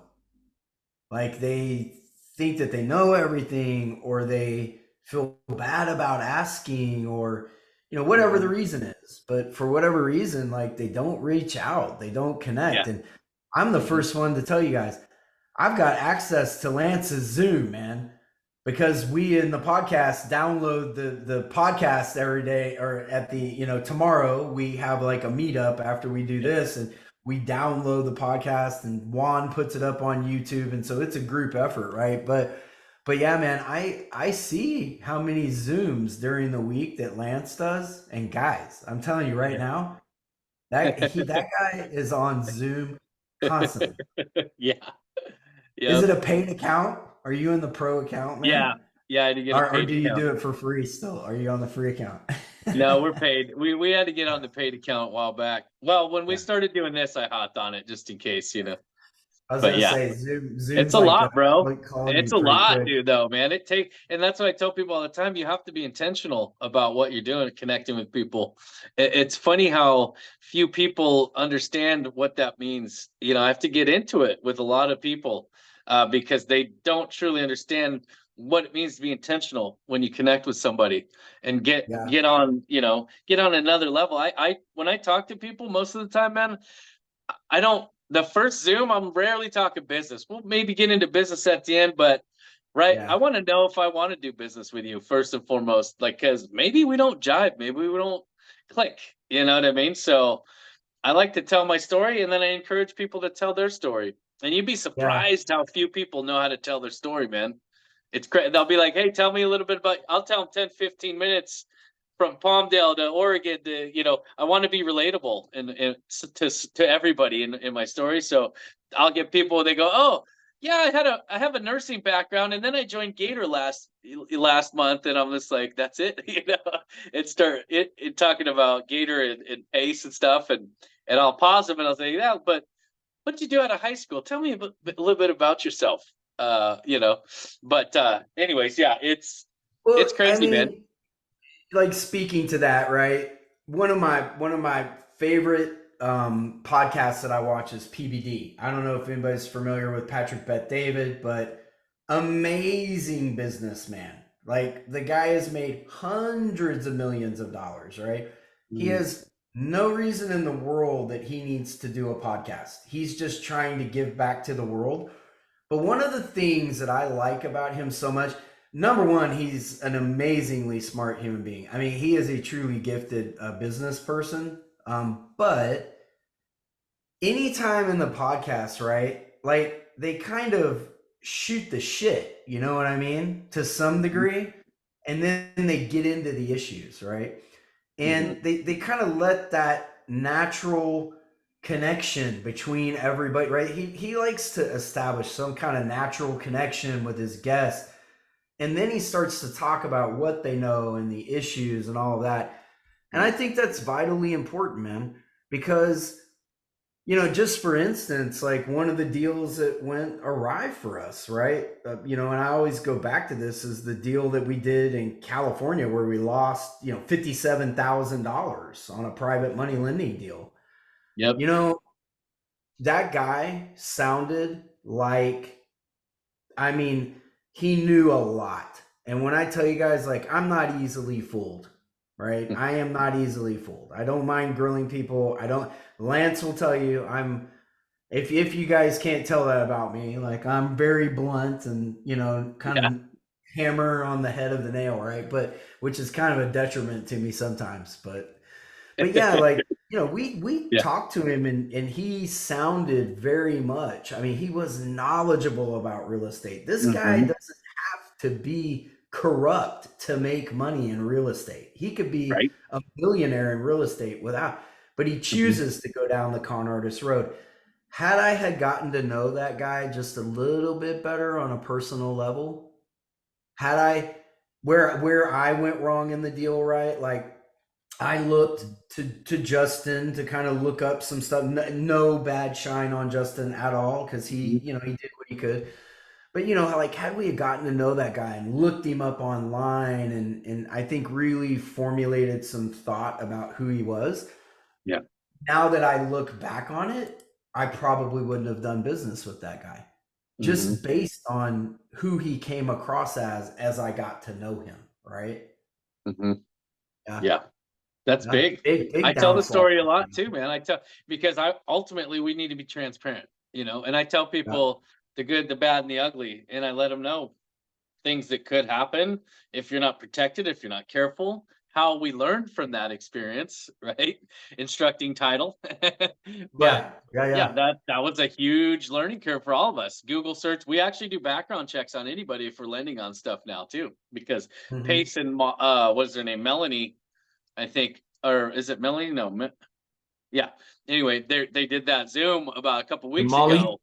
[SPEAKER 2] Like they think that they know everything, or they feel bad about asking, or whatever the
[SPEAKER 1] mhm,
[SPEAKER 2] reason is. But for whatever reason, like they don't reach out, they don't
[SPEAKER 1] yeah,
[SPEAKER 2] connect. And I'm the
[SPEAKER 1] mhm,
[SPEAKER 2] first one to tell you guys, I've got access to Lance's Zoom, man, because we in the podcast download the podcast every day, or at the tomorrow we have like a meetup after we do
[SPEAKER 1] yep,
[SPEAKER 2] this, and we download the podcast, and Juan puts it up on YouTube, and so it's a group effort, right? But yeah, man, I see how many Zooms during the week that Lance does, and guys, I'm telling you right
[SPEAKER 1] yeah,
[SPEAKER 2] now, that guy is on Zoom constantly.
[SPEAKER 1] yeah,
[SPEAKER 2] Is
[SPEAKER 1] yep,
[SPEAKER 2] it a paid account? Are you in the pro account,
[SPEAKER 1] yeah,
[SPEAKER 2] man?
[SPEAKER 1] yeah. I had to get a
[SPEAKER 2] Or
[SPEAKER 1] paid
[SPEAKER 2] do you
[SPEAKER 1] account.
[SPEAKER 2] do it for free still? Are you on the free account?
[SPEAKER 1] No, we're paid. We had to get on the paid account a while back. Well, when we
[SPEAKER 2] Yeah.
[SPEAKER 1] started doing this, I hopped on it just in case.
[SPEAKER 2] I was
[SPEAKER 1] But
[SPEAKER 2] gonna
[SPEAKER 1] yeah.
[SPEAKER 2] say
[SPEAKER 1] It's
[SPEAKER 2] Zoom's
[SPEAKER 1] a
[SPEAKER 2] like
[SPEAKER 1] lot, bro.
[SPEAKER 2] calling
[SPEAKER 1] It's
[SPEAKER 2] you
[SPEAKER 1] a
[SPEAKER 2] pretty
[SPEAKER 1] lot,
[SPEAKER 2] quick.
[SPEAKER 1] dude, though, man. And that's what I tell people all the time. You have to be intentional about what you're doing, connecting with people. It's funny how few people understand what that means. I have to get into it with a lot of people because they don't truly understand what it means to be intentional when you connect with somebody and get
[SPEAKER 2] Yeah.
[SPEAKER 1] get on, get on another level. I when I talk to people, most of the time, man, I don't the first Zoom, I'm rarely talking business. We'll maybe get into business at the end, but right, I
[SPEAKER 2] Yeah.
[SPEAKER 1] want to know if I want to do business with you first and foremost, like because maybe we don't jive, maybe we don't click. You know what I mean? So I like to tell my story, and then I encourage people to tell their story. And you'd be
[SPEAKER 2] Yeah.
[SPEAKER 1] surprised how few people know how to tell their story, man. It's great. They'll be like, "Hey, tell me a little bit about." I'll tell them 10, 15 minutes from Palmdale to Oregon I want to be relatable and to everybody in my story. So I'll get people, they go, "Oh, yeah, I have a nursing background, and then I joined Gator last month," and I'm just like, "That's it." It talking about Gator and pace and stuff, and I'll pause them and I'll say, "Yeah, but what did you do out of high school? Tell me a little bit about yourself." Uh, you know, but anyways, yeah, it's
[SPEAKER 2] Well, I
[SPEAKER 1] crazy, man.
[SPEAKER 2] mean, like speaking to that, right? One of my favorite podcasts that I watch is PBD. I don't know if anybody's familiar with Patrick Bet David, but amazing businessman. Like the guy has made hundreds of millions of dollars, right? He
[SPEAKER 1] Mhm.
[SPEAKER 2] has no reason in the world that he needs to do a podcast. He's just trying to give back to the world. But one of the things that I like about him so much, number one, he's an amazingly smart human being. I mean, he is a truly gifted business person. But anytime in the podcast, right? Like they kind of shoot the shit, you know what I mean? To some degree. And then they get into the issues, right?
[SPEAKER 1] Mhm.
[SPEAKER 2] And they kind of let that natural connection between everybody, right? He likes to establish some kind of natural connection with his guests, and then he starts to talk about what they know and the issues and all of that. And I think that's vitally important, man, because just for instance, like one of the deals that went awry for us, right? And I always go back to this is the deal that we did in California where we lost, $57,000 on a private money lending deal.
[SPEAKER 1] Yep.
[SPEAKER 2] You know, that guy sounded like, I mean, he knew a lot. And when I tell you guys, like, I'm not easily fooled, right? I am not easily fooled. I don't mind grilling people. Lance will tell you if you guys can't tell that about me, like I'm very blunt and kind
[SPEAKER 1] Yeah.
[SPEAKER 2] of hammer on the head of the nail, right? But which is kind of a detriment to me sometimes. But yeah, like we
[SPEAKER 1] Yeah.
[SPEAKER 2] talked to him and he sounded very much. I mean, he was knowledgeable about real estate. This guy
[SPEAKER 1] Hmm.
[SPEAKER 2] doesn't have to be corrupt to make money in real estate. He could be
[SPEAKER 1] Right.
[SPEAKER 2] a millionaire in real estate without, but he
[SPEAKER 1] Hmm.
[SPEAKER 2] chooses to go down the con artist road. Had I had gotten to know that guy just a little bit better on a personal level, had I where I went wrong in the deal, right? Like I looked to Justin to kind of look up some stuff. No bad shine on Justin at all because he did what he could. But like had we gotten to know that guy and looked him up online and I think really formulated some thought about who he was.
[SPEAKER 1] Yeah.
[SPEAKER 2] Now that I look back on it, I probably wouldn't have done business with that guy
[SPEAKER 1] Hmm.
[SPEAKER 2] just based on who he came across as I got to know him. Right?
[SPEAKER 1] Hmm.
[SPEAKER 2] Yeah.
[SPEAKER 1] Yeah. That's
[SPEAKER 2] Yeah.
[SPEAKER 1] big. I
[SPEAKER 2] Big
[SPEAKER 1] tell the
[SPEAKER 2] downfall.
[SPEAKER 1] story a lot too, man. I tell because I ultimately we need to be transparent, and I tell
[SPEAKER 2] Yeah.
[SPEAKER 1] people the good, the bad, and the ugly, and I let them know things that could happen if you're not protected, if you're not careful. How we learned from that experience, right? Instructing title, but
[SPEAKER 2] Yeah. Yeah.
[SPEAKER 1] yeah,
[SPEAKER 2] Yeah.
[SPEAKER 1] that was a huge learning curve for all of us. Google search. We actually do background checks on anybody if we're lending on stuff now too, because
[SPEAKER 2] Mhm.
[SPEAKER 1] Pace and what is their name, Melanie, I think, or is it Melanie? No, yeah. Anyway, they did that Zoom about a couple
[SPEAKER 3] And
[SPEAKER 1] weeks
[SPEAKER 3] Molly.
[SPEAKER 1] ago.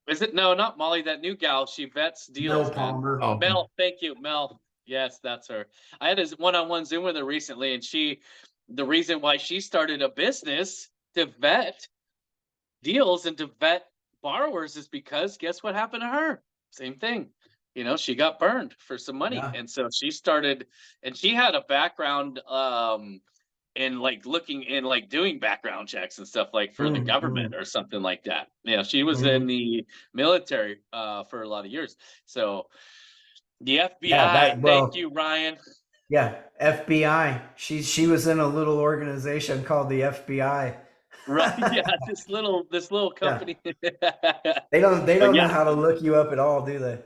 [SPEAKER 1] Is it? No, not Molly, that new gal. She vets
[SPEAKER 2] Mel
[SPEAKER 1] deals, man.
[SPEAKER 2] Palmer.
[SPEAKER 3] Oh,
[SPEAKER 1] Mel, thank you, Mel. Yes, that's her. I had a one-on-one Zoom with her recently, and the reason why she started a business to vet deals and to vet borrowers is because guess what happened to her? Same thing. She got burned for some money.
[SPEAKER 2] Yeah.
[SPEAKER 1] And so she started, and she had a background in like looking in like doing background checks and stuff like for the government
[SPEAKER 2] Mhm.
[SPEAKER 1] or something like that. She was in
[SPEAKER 2] Mhm.
[SPEAKER 1] the military for a lot of years. So the
[SPEAKER 2] Yeah.
[SPEAKER 1] FBI,
[SPEAKER 2] That
[SPEAKER 1] thank
[SPEAKER 2] well.
[SPEAKER 1] you, Ryan.
[SPEAKER 2] Yeah. FBI. She was in a little organization called the FBI.
[SPEAKER 1] Right. Yeah, this little
[SPEAKER 2] Yeah.
[SPEAKER 1] company.
[SPEAKER 2] They
[SPEAKER 1] But
[SPEAKER 2] don't
[SPEAKER 1] yeah,
[SPEAKER 2] know how to look you up at all, do they?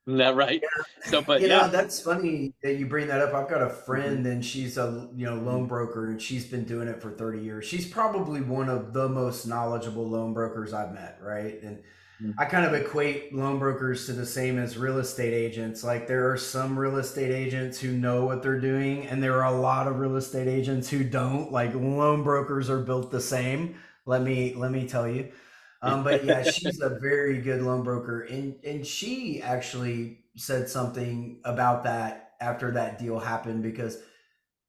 [SPEAKER 1] that right. So but yeah.
[SPEAKER 2] That's funny that you bring that up. I've got a
[SPEAKER 1] Mhm.
[SPEAKER 2] friend and she's a loan
[SPEAKER 1] Mhm.
[SPEAKER 2] broker and she's been doing it for 30 years. She's probably one of the most knowledgeable loan brokers I've met, right? And
[SPEAKER 1] Mhm.
[SPEAKER 2] I kind of equate loan brokers to the same as real estate agents. Like there are some real estate agents who know what they're doing, and there are a lot of real estate agents who don't. Like loan brokers are built the same. Let me tell you. But yeah, she's a very good loan broker, and she actually said something about that after that deal happened because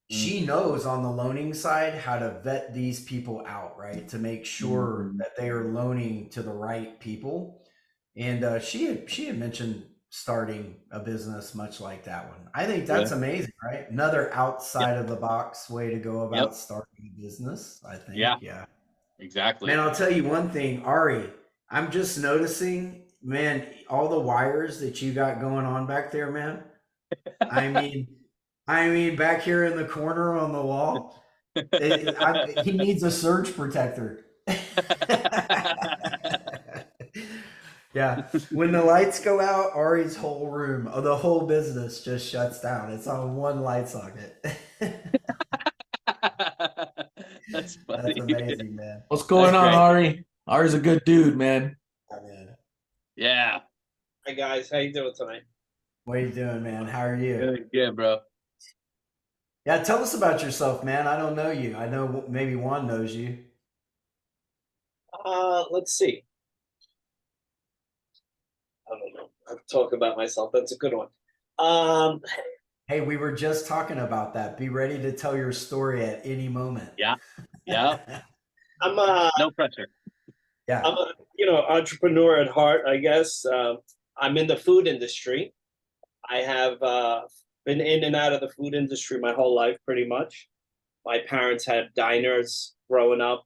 [SPEAKER 2] she knows on the loaning side how to vet these people out, right? To make sure
[SPEAKER 1] Mhm.
[SPEAKER 2] that they are loaning to the right people. And she had mentioned starting a business much like that one. I think
[SPEAKER 1] Yeah.
[SPEAKER 2] that's amazing, right? Another
[SPEAKER 1] Yep.
[SPEAKER 2] outside of the box way to go
[SPEAKER 1] Yep.
[SPEAKER 2] about starting a business. I
[SPEAKER 1] Yeah.
[SPEAKER 2] think, yeah. Man,
[SPEAKER 1] Exactly.
[SPEAKER 2] I'll tell you one thing, Ari. I'm just noticing, man, all the wires that you got going on back there, man. I mean, back here in the corner on the wall, he needs a surge protector. Yeah, when the lights go out, Ari's whole room, the whole business just shuts down. It's on one light socket.
[SPEAKER 1] That's
[SPEAKER 2] That's
[SPEAKER 1] funny.
[SPEAKER 2] amazing, man.
[SPEAKER 3] what's
[SPEAKER 1] That's
[SPEAKER 3] going on,
[SPEAKER 1] great.
[SPEAKER 3] Ari? Ari's a good dude, man.
[SPEAKER 2] Oh, man.
[SPEAKER 1] Yeah.
[SPEAKER 4] Hi guys, how you doing tonight?
[SPEAKER 2] What are you doing, man? How are you?
[SPEAKER 1] Good, good, bro.
[SPEAKER 2] Yeah, tell us about yourself, man. I don't know you. I know maybe Juan knows you.
[SPEAKER 4] Let's see. I don't know. I'll talk about myself. That's a good one. Um,
[SPEAKER 2] Hey, we were just talking about that. Be ready to tell your story at any moment.
[SPEAKER 1] Yeah. Yeah.
[SPEAKER 4] I'm a
[SPEAKER 1] No pressure.
[SPEAKER 2] Yeah.
[SPEAKER 4] I'm a entrepreneur at heart, I guess. I'm in the food industry. I have been in and out of the food industry my whole life, pretty much. My parents had diners growing up,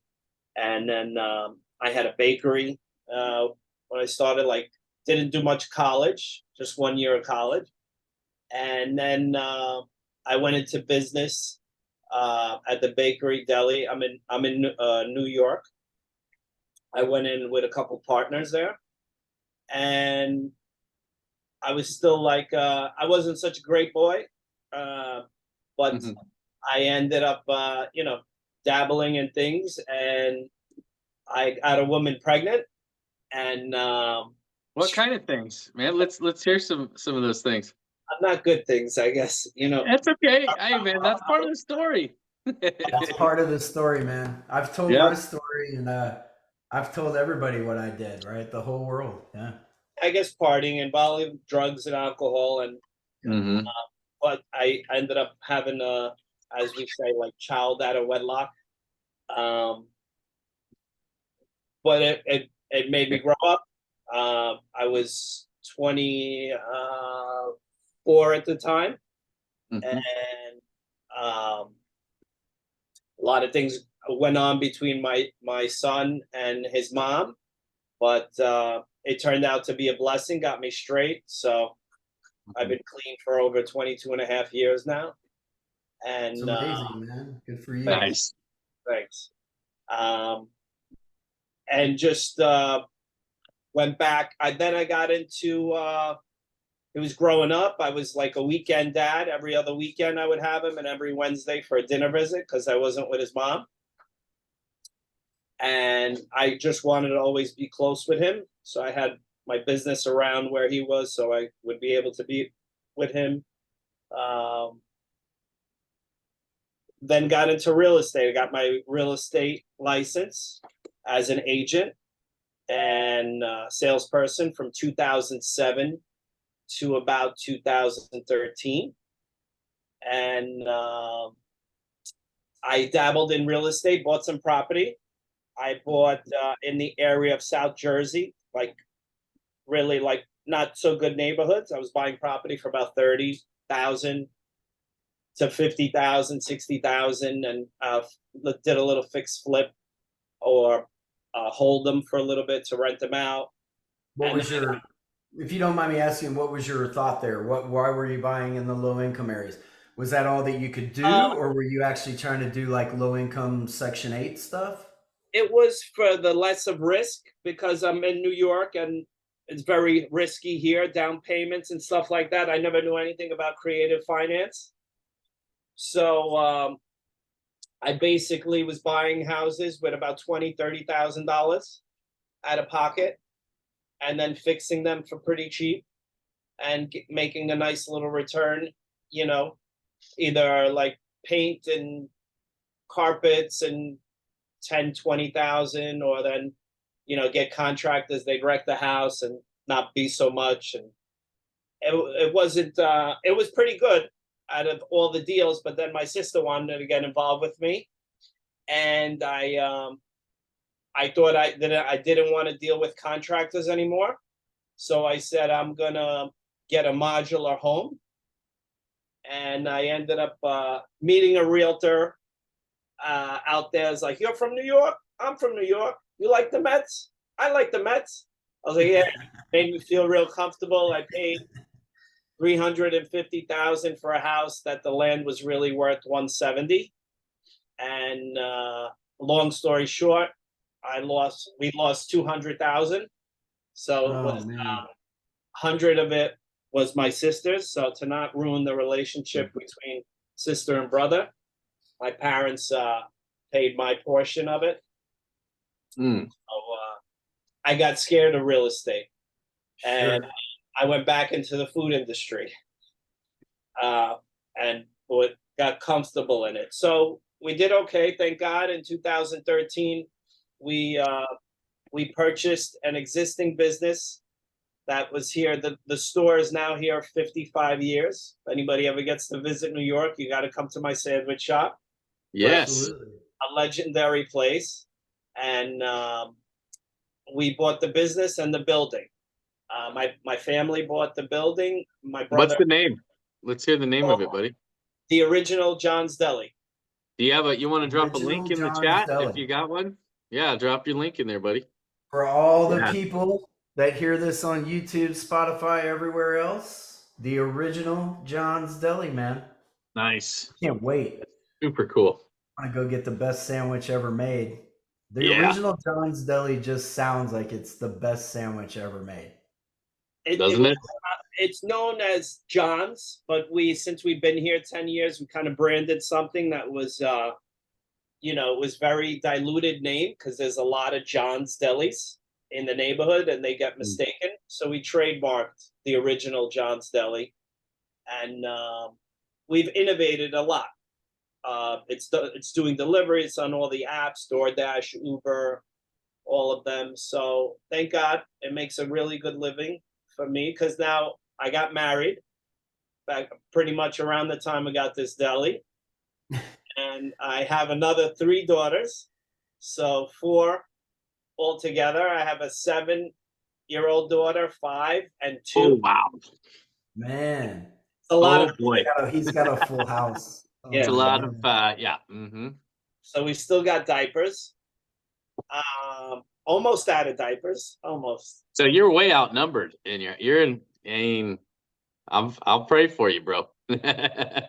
[SPEAKER 4] and then I had a bakery when I started. Like, didn't do much college, just 1 year of college, and then I went into business at the bakery deli. I'm in New York. I went in with a couple partners there, and I was still like, I wasn't such a great boy, but
[SPEAKER 1] Mhm.
[SPEAKER 4] I ended up, dabbling in things, and I got a woman pregnant, and
[SPEAKER 1] What kind of things, man? Let's hear some of those things.
[SPEAKER 4] not good things, I guess.
[SPEAKER 1] That's okay. Hey, man, that's part of the story.
[SPEAKER 2] That's part of the story, man. I've told
[SPEAKER 1] Yeah.
[SPEAKER 2] my story, and I've told everybody what I did, right? The whole world. Yeah.
[SPEAKER 4] I guess partying involving drugs and alcohol, and
[SPEAKER 1] Mhm.
[SPEAKER 4] but I ended up having a, as we say, like child out of wedlock. Um, but it made me grow up. I was 24 at the time, and
[SPEAKER 1] Mhm.
[SPEAKER 4] a lot of things went on between my son and his mom, but it turned out to be a blessing. Got me straight, so I've been clean for over 22 and a half years now,
[SPEAKER 2] It's
[SPEAKER 4] and
[SPEAKER 2] amazing, man. Good for you.
[SPEAKER 1] Nice.
[SPEAKER 4] thanks. Um, and just went back. I got into. It was growing up. I was like a weekend dad. Every other weekend I would have him, and every Wednesday for a dinner visit because I wasn't with his mom. And I just wanted to always be close with him. So I had my business around where he was, so I would be able to be with him. Um, then got into real estate. I got my real estate license as an agent and salesperson from 2007 to about 2013. And I dabbled in real estate, bought some property. I bought in the area of South Jersey, like really like not so good neighborhoods. I was buying property for about 30,000 to 50,000, 60,000, and did a little fix flip or hold them for a little bit to rent them out.
[SPEAKER 2] What
[SPEAKER 4] And
[SPEAKER 2] was your, if you don't mind me asking, what was your thought there? Why were you buying in the low income areas? Was that all that you could
[SPEAKER 4] uh,
[SPEAKER 2] do, or were you actually trying to do like low income Section 8 stuff?
[SPEAKER 4] it was for the less of risk because I'm in New York and it's very risky here, down payments and stuff like that. I never knew anything about creative finance. So I basically was buying houses with about $20,000, $30,000 out of pocket and then fixing them for pretty cheap and making a nice little return, you know, either like paint and carpets and 10, 20,000, or then, get contractors, they'd wreck the house and not be so much. And it wasn't, it was pretty good out of all the deals. But then my sister wanted to get involved with me. And I thought I didn't want to deal with contractors anymore. So I said, I'm going to get a modular home. And I ended up meeting a realtor out there. Is like, you're from New York? I'm from New York. You like the Mets? I like the Mets. I was like, yeah. Made me feel real comfortable. I paid 350,000 for a house that the land was really worth 170. And long story short, we lost 200,000. So it
[SPEAKER 2] Oh
[SPEAKER 4] was
[SPEAKER 2] man.
[SPEAKER 4] 100 of it was my sister's. So to not ruin the relationship between sister and brother, my parents paid my portion of it.
[SPEAKER 1] Mm.
[SPEAKER 4] So I got scared of real estate, and
[SPEAKER 2] Sure.
[SPEAKER 4] I went back into the food industry, and got comfortable in it. So we did okay, thank God. In 2013, we purchased an existing business that was here. The store is now here 55 years. If anybody ever gets to visit New York, you got to come to my sandwich shop.
[SPEAKER 1] Yes.
[SPEAKER 2] Absolutely.
[SPEAKER 4] A legendary place. And we bought the business and the building. My family bought the building. My
[SPEAKER 1] What's
[SPEAKER 4] brother,
[SPEAKER 1] the name? Let's hear the name of it, buddy.
[SPEAKER 4] the original John's Deli.
[SPEAKER 1] Do you have you want to drop a
[SPEAKER 2] Original
[SPEAKER 1] link in the
[SPEAKER 2] John's
[SPEAKER 1] chat if
[SPEAKER 2] Deli.
[SPEAKER 1] you got one? Yeah, drop your link in there, buddy.
[SPEAKER 2] For all the
[SPEAKER 1] Yeah.
[SPEAKER 2] people that hear this on YouTube, Spotify, everywhere else, the original John's Deli, man.
[SPEAKER 1] Nice.
[SPEAKER 2] Can't wait.
[SPEAKER 1] Super cool.
[SPEAKER 2] I want to go get the best sandwich ever made. The
[SPEAKER 1] Yeah.
[SPEAKER 2] original John's Deli just sounds like it's the best sandwich ever made.
[SPEAKER 1] Doesn't it?
[SPEAKER 4] It's known as John's, but since we've been here 10 years, we kind of branded something that was it was very diluted name because there's a lot of John's Delis in the neighborhood and they get mistaken. So we trademarked the original John's Deli, and we've innovated a lot. It's doing deliveries on all the apps, DoorDash, Uber, all of them. So thank God it makes a really good living for me because now I got married back pretty much around the time I got this deli. And I have another 3 daughters. So 4 altogether. I have a 7-year-old daughter, 5, and 2.
[SPEAKER 1] Oh wow.
[SPEAKER 2] Man,
[SPEAKER 4] It's a lot
[SPEAKER 1] Oh
[SPEAKER 4] of
[SPEAKER 1] boy.
[SPEAKER 2] he's got a full house.
[SPEAKER 4] Yeah.
[SPEAKER 1] It's a
[SPEAKER 2] Oh,
[SPEAKER 1] lot
[SPEAKER 2] man.
[SPEAKER 1] of yeah. Mm-hmm.
[SPEAKER 4] So we still got diapers. Almost out of diapers. Almost.
[SPEAKER 1] So you're way outnumbered in you're in. I mean, I'll pray for you, bro.
[SPEAKER 2] Well, man,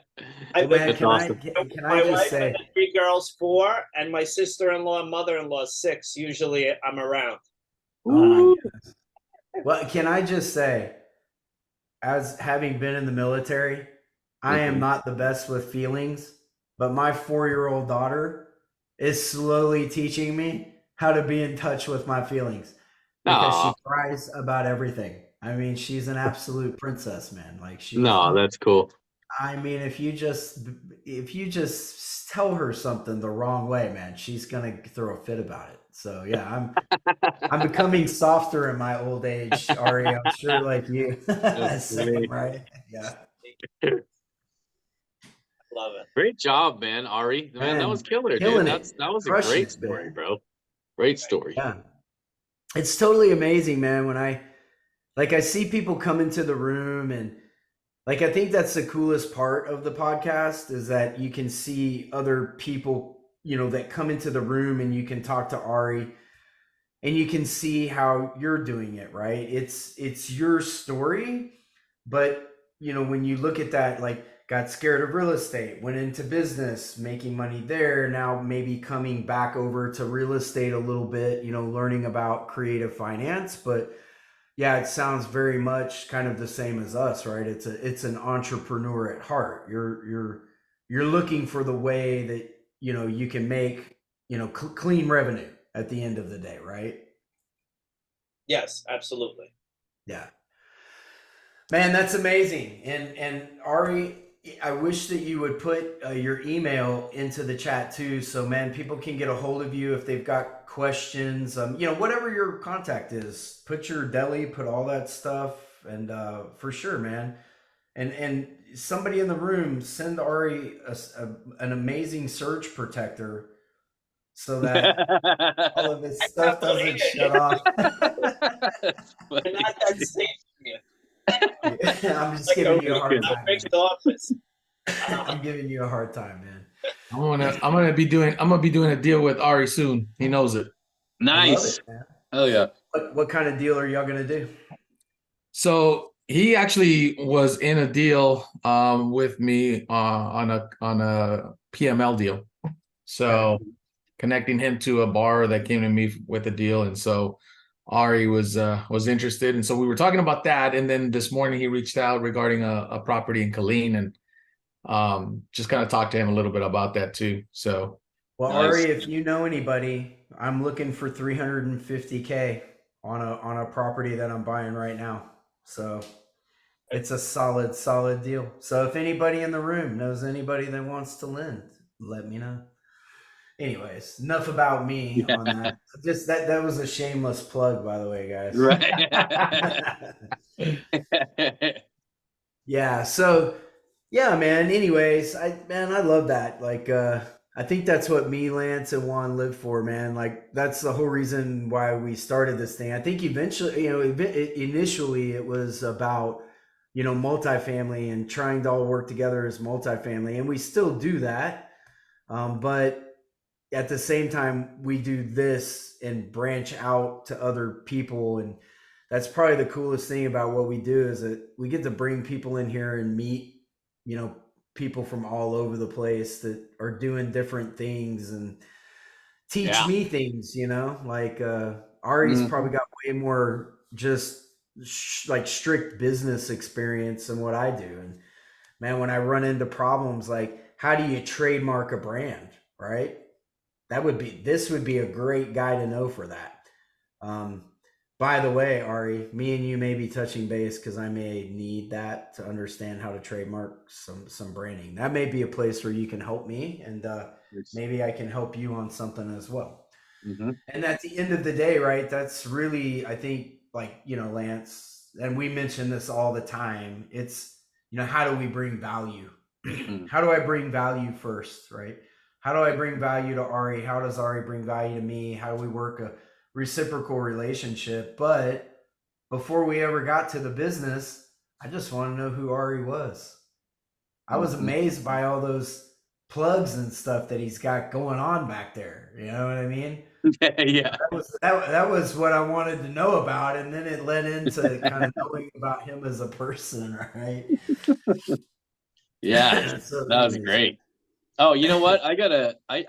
[SPEAKER 1] That's
[SPEAKER 2] can
[SPEAKER 1] awesome.
[SPEAKER 2] can
[SPEAKER 4] My
[SPEAKER 2] I just
[SPEAKER 4] wife
[SPEAKER 2] say,
[SPEAKER 4] and the 3 girls, 4, and my sister-in-law and mother-in-law, 6. Usually I'm around.
[SPEAKER 2] oh my
[SPEAKER 1] Ooh.
[SPEAKER 2] goodness. Well, can I just say, as having been in the military, I am
[SPEAKER 1] Mhm.
[SPEAKER 2] not the best with feelings, but my 4-year-old daughter is slowly teaching me how to be in touch with my feelings because
[SPEAKER 1] Aw,
[SPEAKER 2] she cries about everything. I mean, she's an absolute princess, man. Like
[SPEAKER 1] no, that's cool.
[SPEAKER 2] I mean, if you just tell her something the wrong way, man, she's gonna throw a fit about it. So yeah, I'm becoming softer in my old age, Ari. I'm sure, like you,
[SPEAKER 1] That's
[SPEAKER 2] same,
[SPEAKER 1] great.
[SPEAKER 2] right? Yeah,
[SPEAKER 4] Love it.
[SPEAKER 1] Great job, man, Ari. Man, that was
[SPEAKER 2] man,
[SPEAKER 1] killer, dude.
[SPEAKER 2] killing it,
[SPEAKER 1] That was a
[SPEAKER 2] crushing
[SPEAKER 1] great
[SPEAKER 2] it,
[SPEAKER 1] story,
[SPEAKER 2] man.
[SPEAKER 1] bro. Great story.
[SPEAKER 2] Yeah, it's totally amazing, man. When I see people come into the room and like I think that's the coolest part of the podcast is that you can see other people, that come into the room and you can talk to Ari and you can see how you're doing it, right? It's your story, but when you look at that, like got scared of real estate, went into business, making money there, now maybe coming back over to real estate a little bit, learning about creative finance, but yeah, it sounds very much kind of the same as us, right? It's an entrepreneur at heart. You're looking for the way that you can make clean revenue at the end of the day, right?
[SPEAKER 4] Yes, absolutely.
[SPEAKER 2] Yeah, man, that's amazing. And Ari, I wish that you would put your email into the chat too, so man, people can get a hold of you if they've got questions. Whatever your contact is, put your deli, put all that stuff, and for sure, man. And somebody in the room send Ari an amazing surge protector so that all of his stuff doesn't shut off.
[SPEAKER 1] That's
[SPEAKER 4] We're
[SPEAKER 1] funny.
[SPEAKER 4] not that safe here.
[SPEAKER 2] I'm just
[SPEAKER 4] Like
[SPEAKER 2] giving you a hard
[SPEAKER 4] a
[SPEAKER 2] time.
[SPEAKER 4] fixed office.
[SPEAKER 2] I'm giving you a hard time, man.
[SPEAKER 3] I'm gonna be doing a deal with Ari soon. He knows it.
[SPEAKER 2] I love
[SPEAKER 1] Nice.
[SPEAKER 2] it, man.
[SPEAKER 1] Oh yeah.
[SPEAKER 2] What kind of deal are y'all gonna do?
[SPEAKER 3] So he actually was in a deal with me on a PML deal. So connecting him to a bar that came to me with a deal, and so Ari was interested, and so we were talking about that. And then this morning he reached out regarding a property in Killeen, and just kind of talked to him a little bit about that too. So
[SPEAKER 2] Well,
[SPEAKER 1] Nice.
[SPEAKER 2] Ari, if you know anybody, I'm looking for 350K on a property that I'm buying right now. So it's a solid deal. So if anybody in the room knows anybody that wants to lend, let me know. Anyways, enough about me on that. Just that was a shameless plug, by the way, guys.
[SPEAKER 1] Right.
[SPEAKER 2] Yeah. So yeah, man. Anyways, I love that. Like, I think that's what me, Lance, and Juan live for, man. Like, that's the whole reason why we started this thing. I think eventually, initially it was about, multifamily and trying to all work together as multifamily, and we still do that. But at the same time, we do this and branch out to other people, and that's probably the coolest thing about what we do is that we get to bring people in here and meet, people from all over the place that are doing different things. And teach
[SPEAKER 1] Yeah.
[SPEAKER 2] me things, like Ari's probably
[SPEAKER 1] Mhm.
[SPEAKER 2] got way more just like strict business experience than what I do. And man, when I run into problems like how do you trademark a brand, right? This would be a great guy to know for that. Um, by the way, Ari, me and you may be touching base because I may need that to understand how to trademark some branding. That may be a place where you can help me, and maybe I can help you on something as well.
[SPEAKER 1] Mhm.
[SPEAKER 2] And at the end of the day, right, that's really, I think, like, Lance, and we mention this all the time. It's, how do we bring value?
[SPEAKER 1] Mm.
[SPEAKER 2] How do I bring value first, right? How do I bring value to Ari? How does Ari bring value to me? How do we work a reciprocal relationship? But before we ever got to the business, I just want to know who Ari was. I was
[SPEAKER 1] Mhm.
[SPEAKER 2] amazed by all those plugs and stuff that he's got going on back there. You know what I mean?
[SPEAKER 1] Yeah.
[SPEAKER 2] That was what I wanted to know about, and then it led into kind of knowing about him as a person, right?
[SPEAKER 1] Yeah.
[SPEAKER 2] So,
[SPEAKER 1] That was
[SPEAKER 2] anyways,
[SPEAKER 1] great. Oh, you know what? I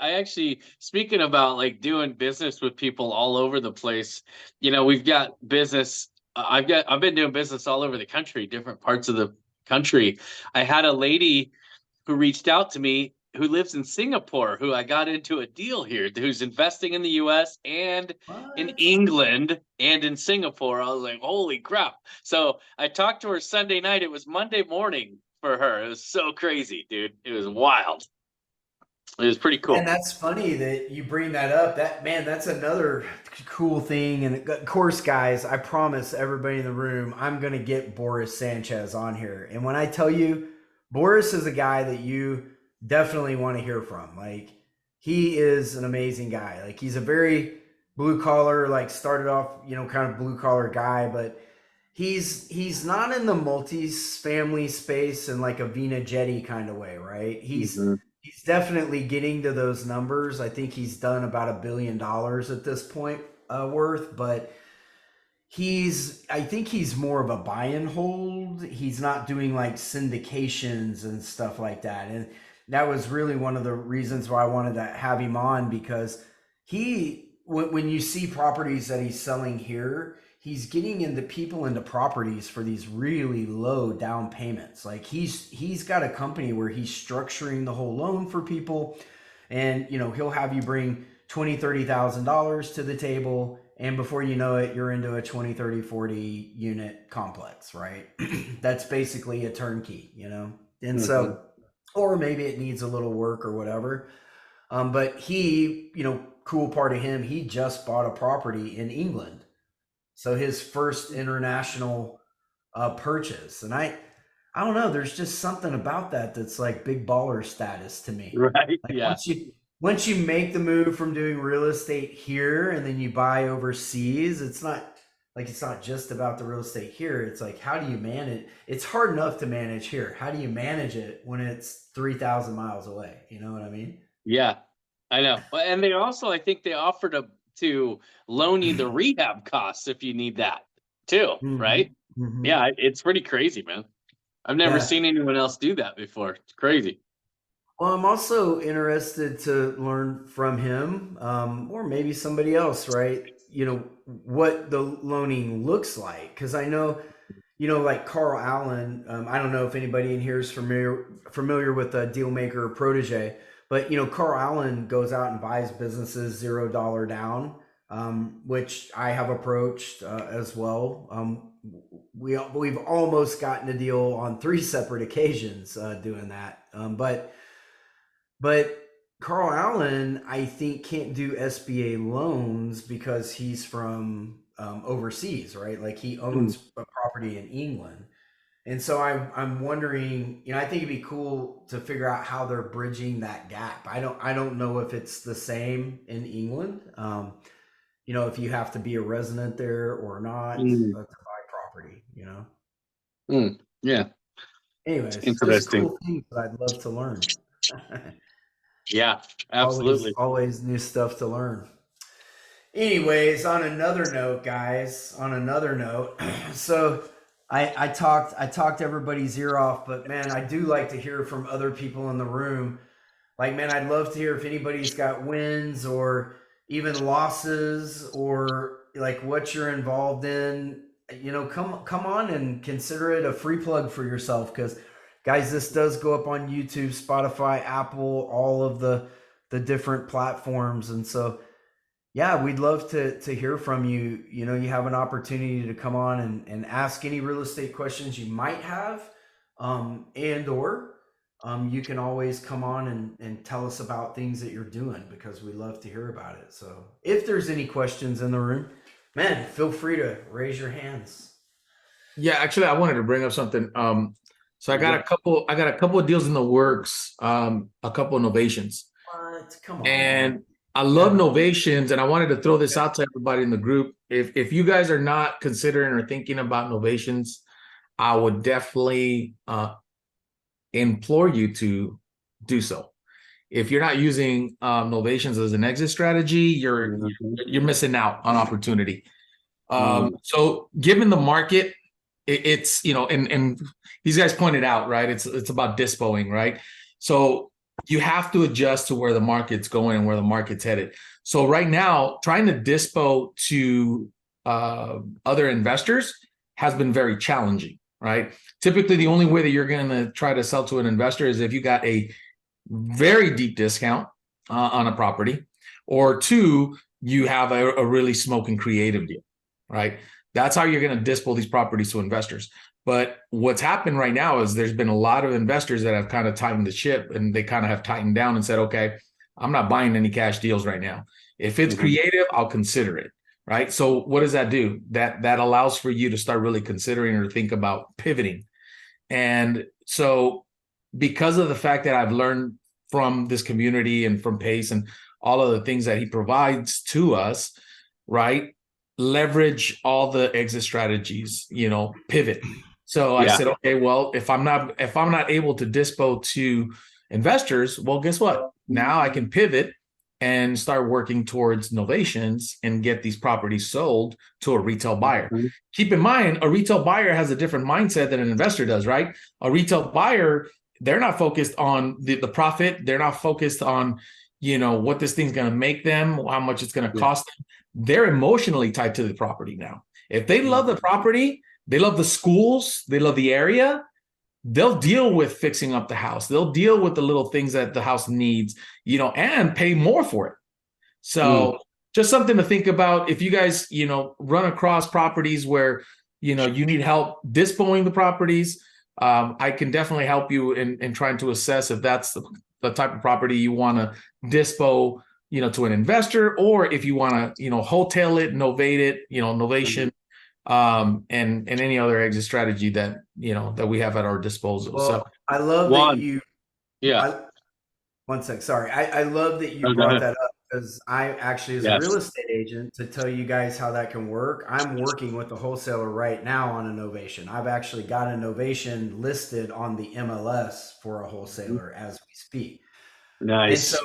[SPEAKER 1] actually, speaking about like doing business with people all over the place, we've got business. I've been doing business all over the country, different parts of the country. I had a lady who reached out to me who lives in Singapore, who I got into a deal here, who's investing in the US and in
[SPEAKER 2] what?
[SPEAKER 1] England and in Singapore. I was like, holy crap. So I talked to her Sunday night. It was Monday morning for her. It was so crazy, dude. It was wild. It was pretty
[SPEAKER 2] And
[SPEAKER 1] cool.
[SPEAKER 2] that's funny that you bring that up. That's another cool thing. And of course, guys, I promise everybody in the room, I'm going to get Boris Sanchez on here. And when I tell you, Boris is a guy that you definitely want to hear from. Like, he is an amazing guy. Like, he's a very blue collar, like, started off, kind of blue collar guy, but he's not in the multi-family space in like a Vina Jetty kind of way, right?
[SPEAKER 1] Mhm.
[SPEAKER 2] He's definitely getting to those numbers. I think he's done about $1 billion at this point, worth, but I think he's more of a buy and hold. He's not doing like syndications and stuff like that. And that was really one of the reasons why I wanted to have him on, because when you see properties that he's selling here, he's getting into properties for these really low down payments. Like, he's got a company where he's structuring the whole loan for people, and he'll have you bring 20, $30,000 to the table, and before you know it, you're into a 20, 30, 40 unit complex, right? That's basically a turnkey, and
[SPEAKER 1] Mhm.
[SPEAKER 2] so, or maybe it needs a little work or whatever. But he, cool part of him, he just bought a property in England, so his first international purchase. And I don't know, there's just something about that that's like big baller status to me.
[SPEAKER 1] Right.
[SPEAKER 2] Like,
[SPEAKER 1] Yeah.
[SPEAKER 2] once you make the move from doing real estate here and then you buy overseas, it's not just about the real estate here. It's like, how do you manage? It's hard enough to manage here. How do you manage it when it's 3,000 miles away? You know what I mean?
[SPEAKER 1] Yeah. I know. Well, and they also, I think they offer to loan you the rehab costs if you need that too,
[SPEAKER 2] Hmm.
[SPEAKER 1] right?
[SPEAKER 2] Hmm.
[SPEAKER 1] Yeah, it's pretty crazy, man. I've never
[SPEAKER 2] Yeah.
[SPEAKER 1] seen anyone else do that before. It's crazy.
[SPEAKER 2] Well, I'm also interested to learn from him, or maybe somebody else, right? What the loaning looks like. Because I know, like Carl Allen. I don't know if anybody in here is familiar with the Dealmaker Protege, but Carl Allen goes out and buys businesses $0 down, which I have approached as well. We've almost gotten a deal on 3 separate occasions doing that, but Carl Allen, I think, can't do SBA loans because he's from overseas, right? Like, he
[SPEAKER 1] Mm.
[SPEAKER 2] owns a property in England. And so I'm wondering, I think it'd be cool to figure out how they're bridging that gap. I don't know if it's the same in England. If you have to be a resident there or not
[SPEAKER 1] Mm.
[SPEAKER 2] to buy property.
[SPEAKER 1] Mm. Yeah, it's
[SPEAKER 2] Anyways, just
[SPEAKER 1] interesting.
[SPEAKER 2] cool things that I'd love to learn.
[SPEAKER 1] Yeah,
[SPEAKER 2] always,
[SPEAKER 1] absolutely.
[SPEAKER 2] always new stuff to learn. Anyways, on another note, guys, so I talked everybody's ear off, but man, I do like to hear from other people in the room. Like, man, I'd love to hear if anybody's got wins or even losses or like what you're involved in, come on and consider it a free plug for yourself. Because guys, this does go up on YouTube, Spotify, Apple, all of the different platforms. And so yeah, we'd love to hear from you. You have an opportunity to come on and ask any real estate questions you might have, and or you can always come on and tell us about things that you're doing, because we love to hear about it. So if there's any questions in the room, man, feel free to raise your hands.
[SPEAKER 3] Yeah, actually, I wanted to bring up something. So I got a couple of deals in the works, a couple of novations.
[SPEAKER 2] What? Come on,
[SPEAKER 3] And
[SPEAKER 2] man.
[SPEAKER 3] I love
[SPEAKER 2] Yeah.
[SPEAKER 3] novations, and I wanted to throw this out to everybody in the group. If you guys are not considering or thinking about novations, I would definitely implore you to do so. If you're not using novations as an exit strategy, you're missing out on opportunity. So given the market, it's and these guys pointed out, right? It's about dispoing, right? So you have to adjust to where the market's going and where the market's headed. So right now, trying to dispo to other investors has been very challenging, right? Typically, the only way that you're going to try to sell to an investor is if you got a very deep discount on a property, or two, you have a really smoking creative deal, right? That's how you're going to dispo these properties to investors. But what's happened right now is there's been a lot of investors that have kind of tightened the ship, and they kind of have tightened down and said, okay, I'm not buying any cash deals right now. If it's creative, I'll consider it, right? So what does that do? That allows for you to start really considering or think about pivoting. And so because of the fact that I've learned from this community and from Pace and all of the things that he provides to us, right? Leverage all the exit strategies, pivot. So I said, okay, well, if I'm not able to dispo to investors, well, guess what? Now I can pivot and start working towards novations and get these properties sold to a retail buyer. Keep in mind, a retail buyer has a different mindset than an investor does, right? A retail buyer, they're not focused on the profit. They're not focused on, what this thing's going to make them, how much it's going to cost them. They're emotionally tied to the property now. If they love the property, they love the schools, they love the area, they'll deal with fixing up the house. They'll deal with the little things that the house needs, and pay more for it. So just something to think about. If you guys, run across properties where, you need help dispoing the properties, I can definitely help you in trying to assess if that's the type of property you want to dispo, to an investor, or if you want to, wholesale it, novate it, novation, and any other exit strategy that, that we have at our disposal.
[SPEAKER 2] Well,
[SPEAKER 3] so
[SPEAKER 2] I love that you.
[SPEAKER 1] Yeah.
[SPEAKER 2] One sec. Sorry. I love that you
[SPEAKER 1] No, go
[SPEAKER 2] brought
[SPEAKER 1] ahead.
[SPEAKER 2] that up, because I actually, as a real estate agent, to tell you guys how that can work, I'm working with a wholesaler right now on a novation. I've actually got a novation listed on the MLS for a wholesaler as we speak. And so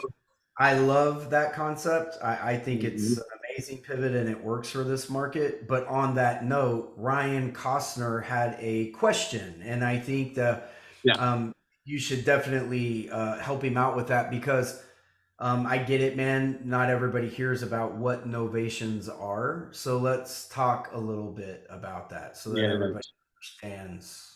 [SPEAKER 2] I love that concept. I think it's an amazing pivot and it works for this market. But on that note, Ryan Costner had a question, and I think that you should definitely help him out with that, because I get it, man. Not everybody hears about what novations are. So let's talk a little bit about that so that everybody understands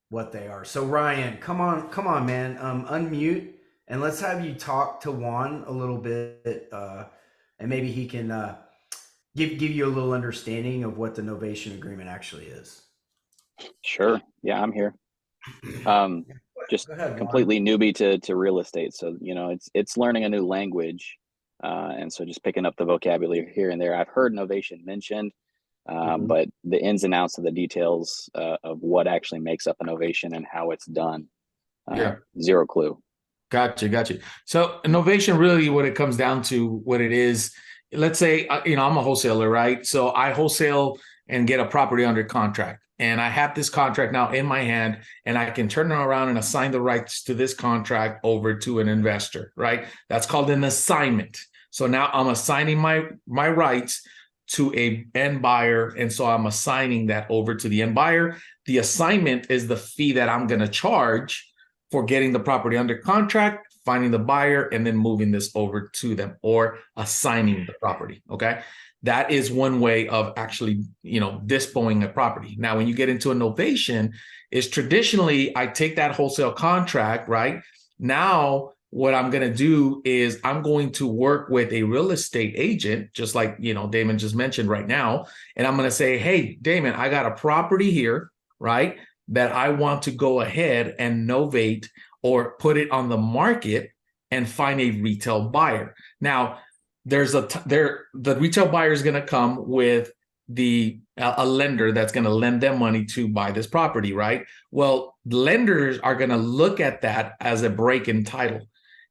[SPEAKER 2] what they are. So Ryan, come on, man. Unmute and let's have you talk to Juan a little bit, and maybe he can give you a little understanding of what the novation agreement actually is.
[SPEAKER 5] Sure. Yeah, I'm here. Just
[SPEAKER 2] Go ahead,
[SPEAKER 5] completely newbie to real estate. So, it's learning a new language. And so just picking up the vocabulary here and there. I've heard novation mentioned, but the ins and outs of the details of what actually makes up a novation and how it's done, zero clue.
[SPEAKER 3] Gotcha. So innovation, really what it comes down to, what it is, let's say, I'm a wholesaler, right? So I wholesale and get a property under contract. And I have this contract now in my hand, and I can turn it around and assign the rights to this contract over to an investor, right? That's called an assignment. So now I'm assigning my rights to a end buyer. And so I'm assigning that over to the end buyer. The assignment is the fee that I'm going to charge for getting the property under contract finding the buyer, and then moving this over to them or assigning the property. Okay. That is one way of actually, disposing a property. Now, when you get into a novation, is traditionally I take that wholesale contract, right? Now, what I'm going to do is I'm going to work with a real estate agent, just like, Damon just mentioned right now. And I'm going to say, hey, Damon, I got a property here, right, that I want to go ahead and novate or put it on the market and find a retail buyer. Now, the retail buyer is going to come with a lender that's going to lend them money to buy this property, right? Well, lenders are going to look at that as a break in title.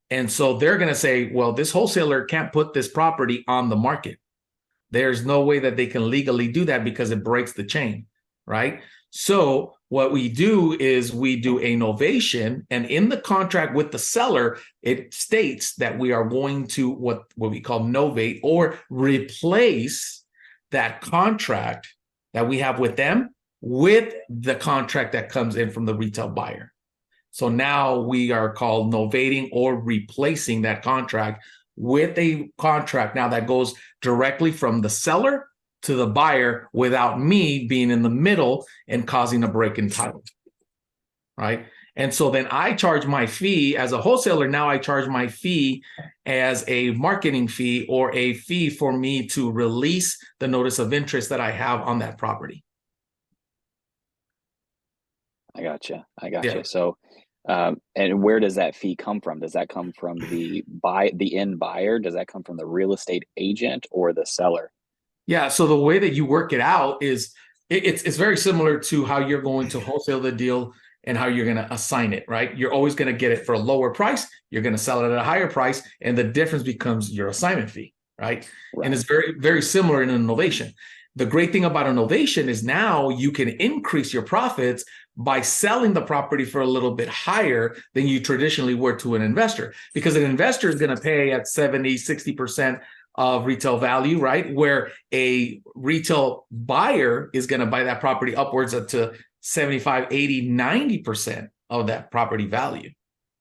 [SPEAKER 3] And so they're going to say, well, this wholesaler can't put this property on the market. There's no way that they can legally do that because it breaks the chain, right? So what we do is we do a novation, and in the contract with the seller, it states that we are going to what we call novate or replace that contract that we have with them with the contract that comes in from the retail buyer. So now we are called novating or replacing that contract with a contract now that goes directly from the seller to the buyer without me being in the middle and causing a break in title, right? And so then I charge my fee as a wholesaler. Now I charge my fee as a marketing fee or a fee for me to release the notice of interest that I have on that property.
[SPEAKER 5] I gotcha.
[SPEAKER 3] Yeah.
[SPEAKER 5] So, and where does that fee come from? Does that come from the end buyer? Does that come from the real estate agent or the seller?
[SPEAKER 3] Yeah. So the way that you work it out is it's very similar to how you're going to wholesale the deal and how you're going to assign it, right? You're always going to get it for a lower price. You're going to sell it at a higher price, and the difference becomes your assignment fee, right? And it's very, very similar in an novation. The great thing about a novation is now you can increase your profits by selling the property for a little bit higher than you traditionally would to an investor, because an investor is going to pay at 70, 60% of retail value, right? Where a retail buyer is going to buy that property upwards up to 75, 80, 90% of that property value,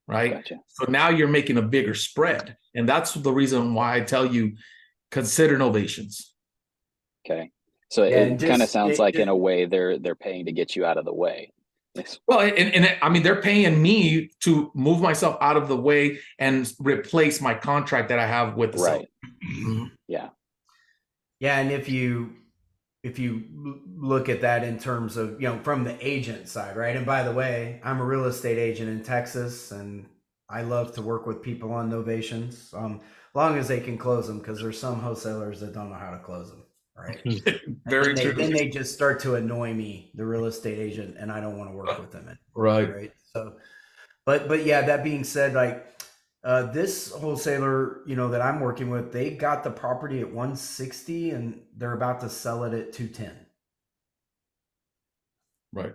[SPEAKER 3] right?
[SPEAKER 5] Gotcha.
[SPEAKER 3] So now you're making a bigger spread. And that's the reason why I tell you, consider novations.
[SPEAKER 5] Okay. So it kind of sounds like in a way they're paying to get you out of the way.
[SPEAKER 3] Well, and I mean, they're paying me to move myself out of the way and replace my contract that I have with the seller.
[SPEAKER 5] Mm-hmm. Yeah.
[SPEAKER 2] Yeah. And if you look at that in terms of, from the agent side, right? And by the way, I'm a real estate agent in Texas, and I love to work with people on novations, long as they can close them, because there's some wholesalers that don't know how to close them. Right.
[SPEAKER 3] Very true.
[SPEAKER 2] Then they just start to annoy me, the real estate agent, and I don't want to work with them.
[SPEAKER 3] Right.
[SPEAKER 2] So, but yeah, that being said, like this wholesaler, that I'm working with, they got the property at 160 and they're about to sell it at 210.
[SPEAKER 3] Right.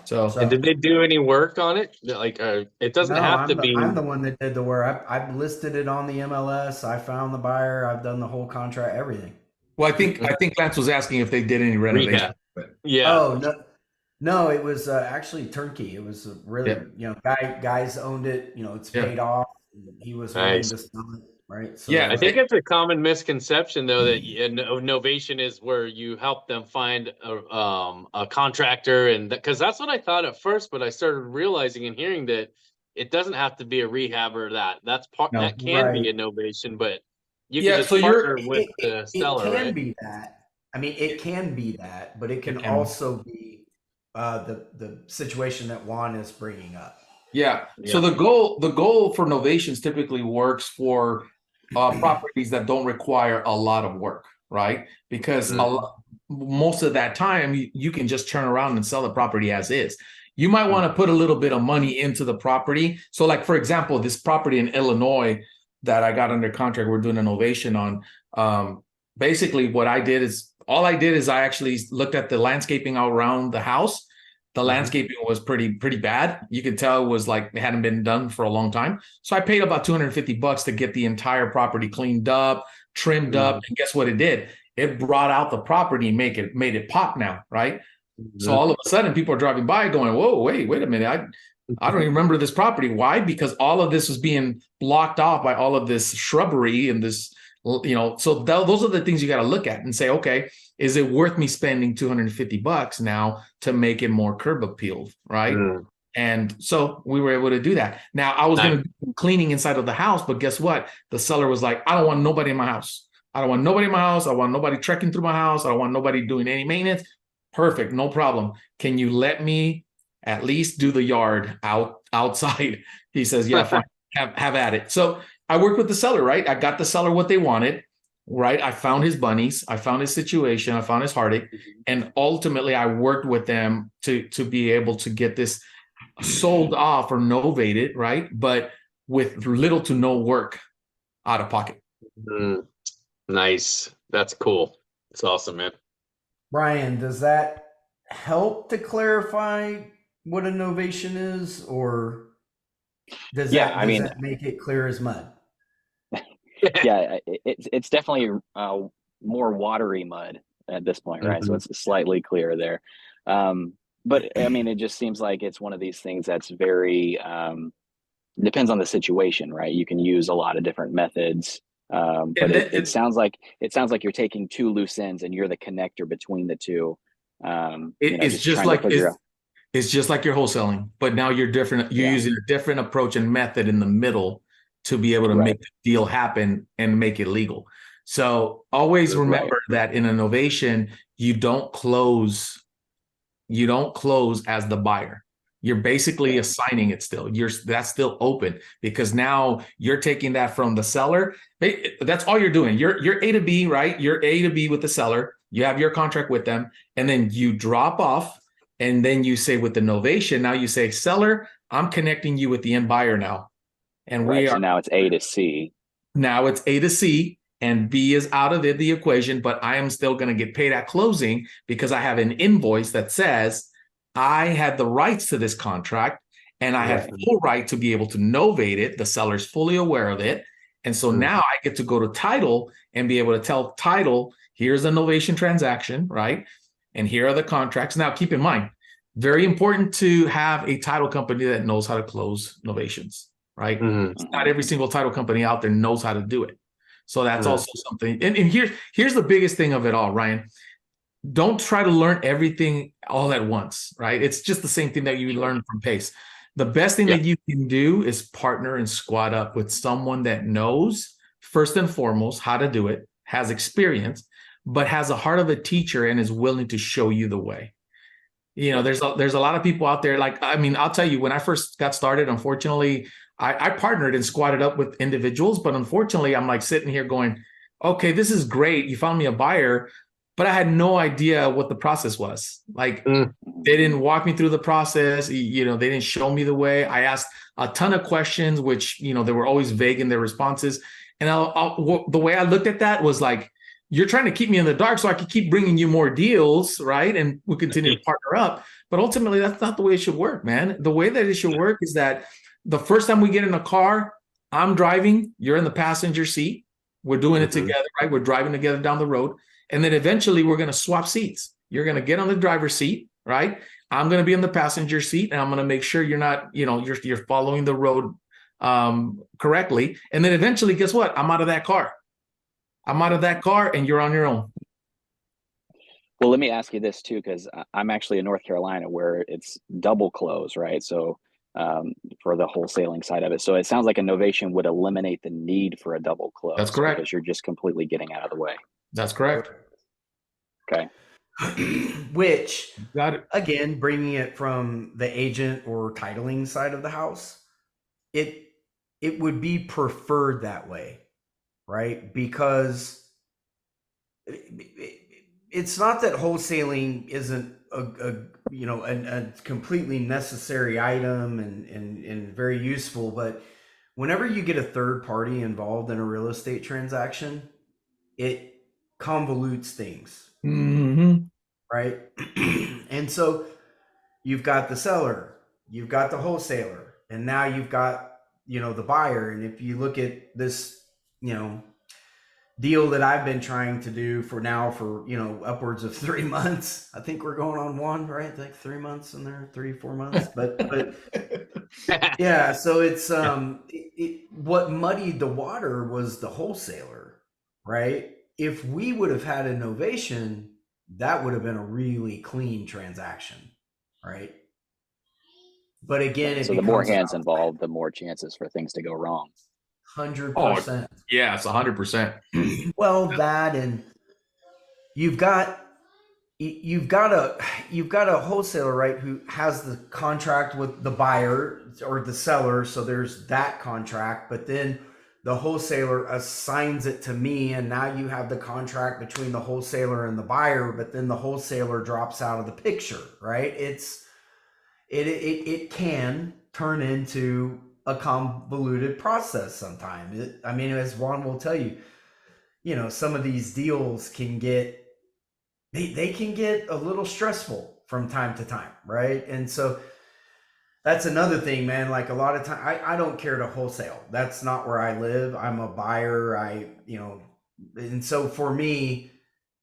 [SPEAKER 3] So
[SPEAKER 1] and did they do any work on it? Like, it doesn't have to be.
[SPEAKER 2] I'm the one that did the work. I've listed it on the MLS. I found the buyer. I've done the whole contract, everything.
[SPEAKER 3] Well, I think Lance was asking if they did any renovation.
[SPEAKER 1] Yeah.
[SPEAKER 2] Oh no, it was actually turnkey. It was really, guys owned it. It's paid off. He was willing to sell it, right? So,
[SPEAKER 1] I think it's a common misconception though that novation is where you help them find a contractor, and because that's what I thought at first, but I started realizing and hearing that it doesn't have to be a rehab or that can be a novation, but you can just partner with the seller.
[SPEAKER 2] It can be that. I mean, it can be that, but it can also be the situation that Juan is bringing up.
[SPEAKER 3] Yeah. So the goal for novations typically works for properties that don't require a lot of work, right? Because most of that time you can just turn around and sell the property as is. You might want to put a little bit of money into the property. So like, for example, this property in Illinois that I got under contract, we're doing a novation on. Basically what I did is I actually looked at the landscaping around the house. The landscaping was pretty bad. You could tell it was like it hadn't been done for a long time. So I paid about $250 to get the entire property cleaned up, trimmed up, and guess what it did? It brought out the property and made it pop now, right? So all of a sudden people are driving by going, whoa, wait a minute. I don't even remember this property. Why? Because all of this was being blocked off by all of this shrubbery and this, so those are the things you got to look at and say, okay, is it worth me spending $250 now to make it more curb appealed, right? And so we were able to do that. Now I was going to do cleaning inside of the house, but guess what? The seller was like, I don't want nobody in my house. I don't want nobody in my house. I want nobody trekking through my house. I don't want nobody doing any maintenance. Perfect, no problem. Can you let me at least do the yard outside? He says, yeah, fine. have at it. So I worked with the seller, right? I got the seller what they wanted, right? I found his bunnies, I found his situation, I found his heartache, and ultimately I worked with them to be able to get this sold off or novated, right? But with little to no work out of pocket.
[SPEAKER 6] Nice. That's cool. It's awesome, man.
[SPEAKER 2] Brian, does that help to clarify what a novation is, or does that make it clear as mud?
[SPEAKER 5] Yeah, it's definitely more watery mud at this point, right? So it's slightly clearer there. But I mean, it just seems like it's one of these things that's very depends on the situation, right? You can use a lot of different methods. But it sounds like you're taking two loose ends and you're the connector between the two.
[SPEAKER 3] It's just like you're wholesaling, but now you're different. You're using a different approach and method in the middle to be able to make the deal happen and make it legal. So always remember that in a novation, you don't close as the buyer. You're basically assigning it still. That's still open, because now you're taking that from the seller. That's all you're doing. You're A to B, right? You're A to B with the seller. You have your contract with them, and then you drop off, and then you say with the novation, now you say, seller, I'm connecting you with the end buyer now. And
[SPEAKER 5] so now it's A to C.
[SPEAKER 3] Now it's A to C, and B is out of the equation, but I am still going to get paid at closing because I have an invoice that says I had the rights to this contract, and I had full right to be able to novate it. The seller's fully aware of it. And so now I get to go to title and be able to tell title, here's a novation transaction, right? And here are the contracts. Now, keep in mind, very important to have a title company that knows how to close novations, right? Not every single title company out there knows how to do it. So that's also something. And here's the biggest thing of it all, Ryan. Don't try to learn everything all at once, right? It's just the same thing that you learn from PACE. The best thing that you can do is partner and squad up with someone that knows, first and foremost, how to do it, has experience, but has a heart of a teacher and is willing to show you the way. There's a lot of people out there. Like, I mean, I'll tell you, when I first got started, unfortunately, I partnered and squatted up with individuals, but unfortunately, I'm like sitting here going, okay, this is great. You found me a buyer, but I had no idea what the process was. Like, they didn't walk me through the process. They didn't show me the way. I asked a ton of questions, which, they were always vague in their responses. And the way I looked at that was like, you're trying to keep me in the dark so I can keep bringing you more deals, right? And we'll continue to partner up. But ultimately, that's not the way it should work, man. The way that it should work is that the first time we get in a car, I'm driving, you're in the passenger seat. We're doing it together, right? We're driving together down the road. And then eventually we're going to swap seats. You're going to get on the driver's seat, right? I'm going to be in the passenger seat, and I'm going to make sure you're not, you're following the road correctly. And then eventually, guess what? I'm out of that car. And you're on your own.
[SPEAKER 5] Well, let me ask you this too, because I'm actually in North Carolina where it's double close, right? So for the wholesaling side of it. So it sounds like a novation would eliminate the need for a double close.
[SPEAKER 3] That's correct.
[SPEAKER 5] Because you're just completely getting out of the way.
[SPEAKER 3] That's correct.
[SPEAKER 5] Okay.
[SPEAKER 2] Which,
[SPEAKER 3] got it.
[SPEAKER 2] Again, bringing it from the agent or titling side of the house, it would be preferred that way, right? Because it's not that wholesaling isn't a completely necessary item and very useful, but whenever you get a third party involved in a real estate transaction, it convolutes things, right? And so you've got the seller, you've got the wholesaler, and now you've got the buyer. And if you look at this deal that I've been trying to do for upwards of 3 months. I think we're going on one, right? Like 3 months in there, 3-4 months. But yeah, so it's what muddied the water was the wholesaler, right? If we would have had a Novation, that would have been a really clean transaction, right? But again, it
[SPEAKER 5] So the more
[SPEAKER 2] becomes
[SPEAKER 5] hands
[SPEAKER 2] about
[SPEAKER 5] involved, the more chances for things to go wrong.
[SPEAKER 2] 100%.
[SPEAKER 3] Yeah, it's 100%.
[SPEAKER 2] Well, that and you've got you've got a wholesaler, right, who has the contract with the buyer or the seller, so there's that contract, but then the wholesaler assigns it to me, and now you have the contract between the wholesaler and the buyer, but then the wholesaler drops out of the picture, right? It can turn into a convoluted process sometimes. I mean, as Juan will tell you, some of these deals can get they can get a little stressful from time to time, right? And so that's another thing, man. Like a lot of time, I don't care to wholesale. That's not where I live. I'm a buyer. And so for me,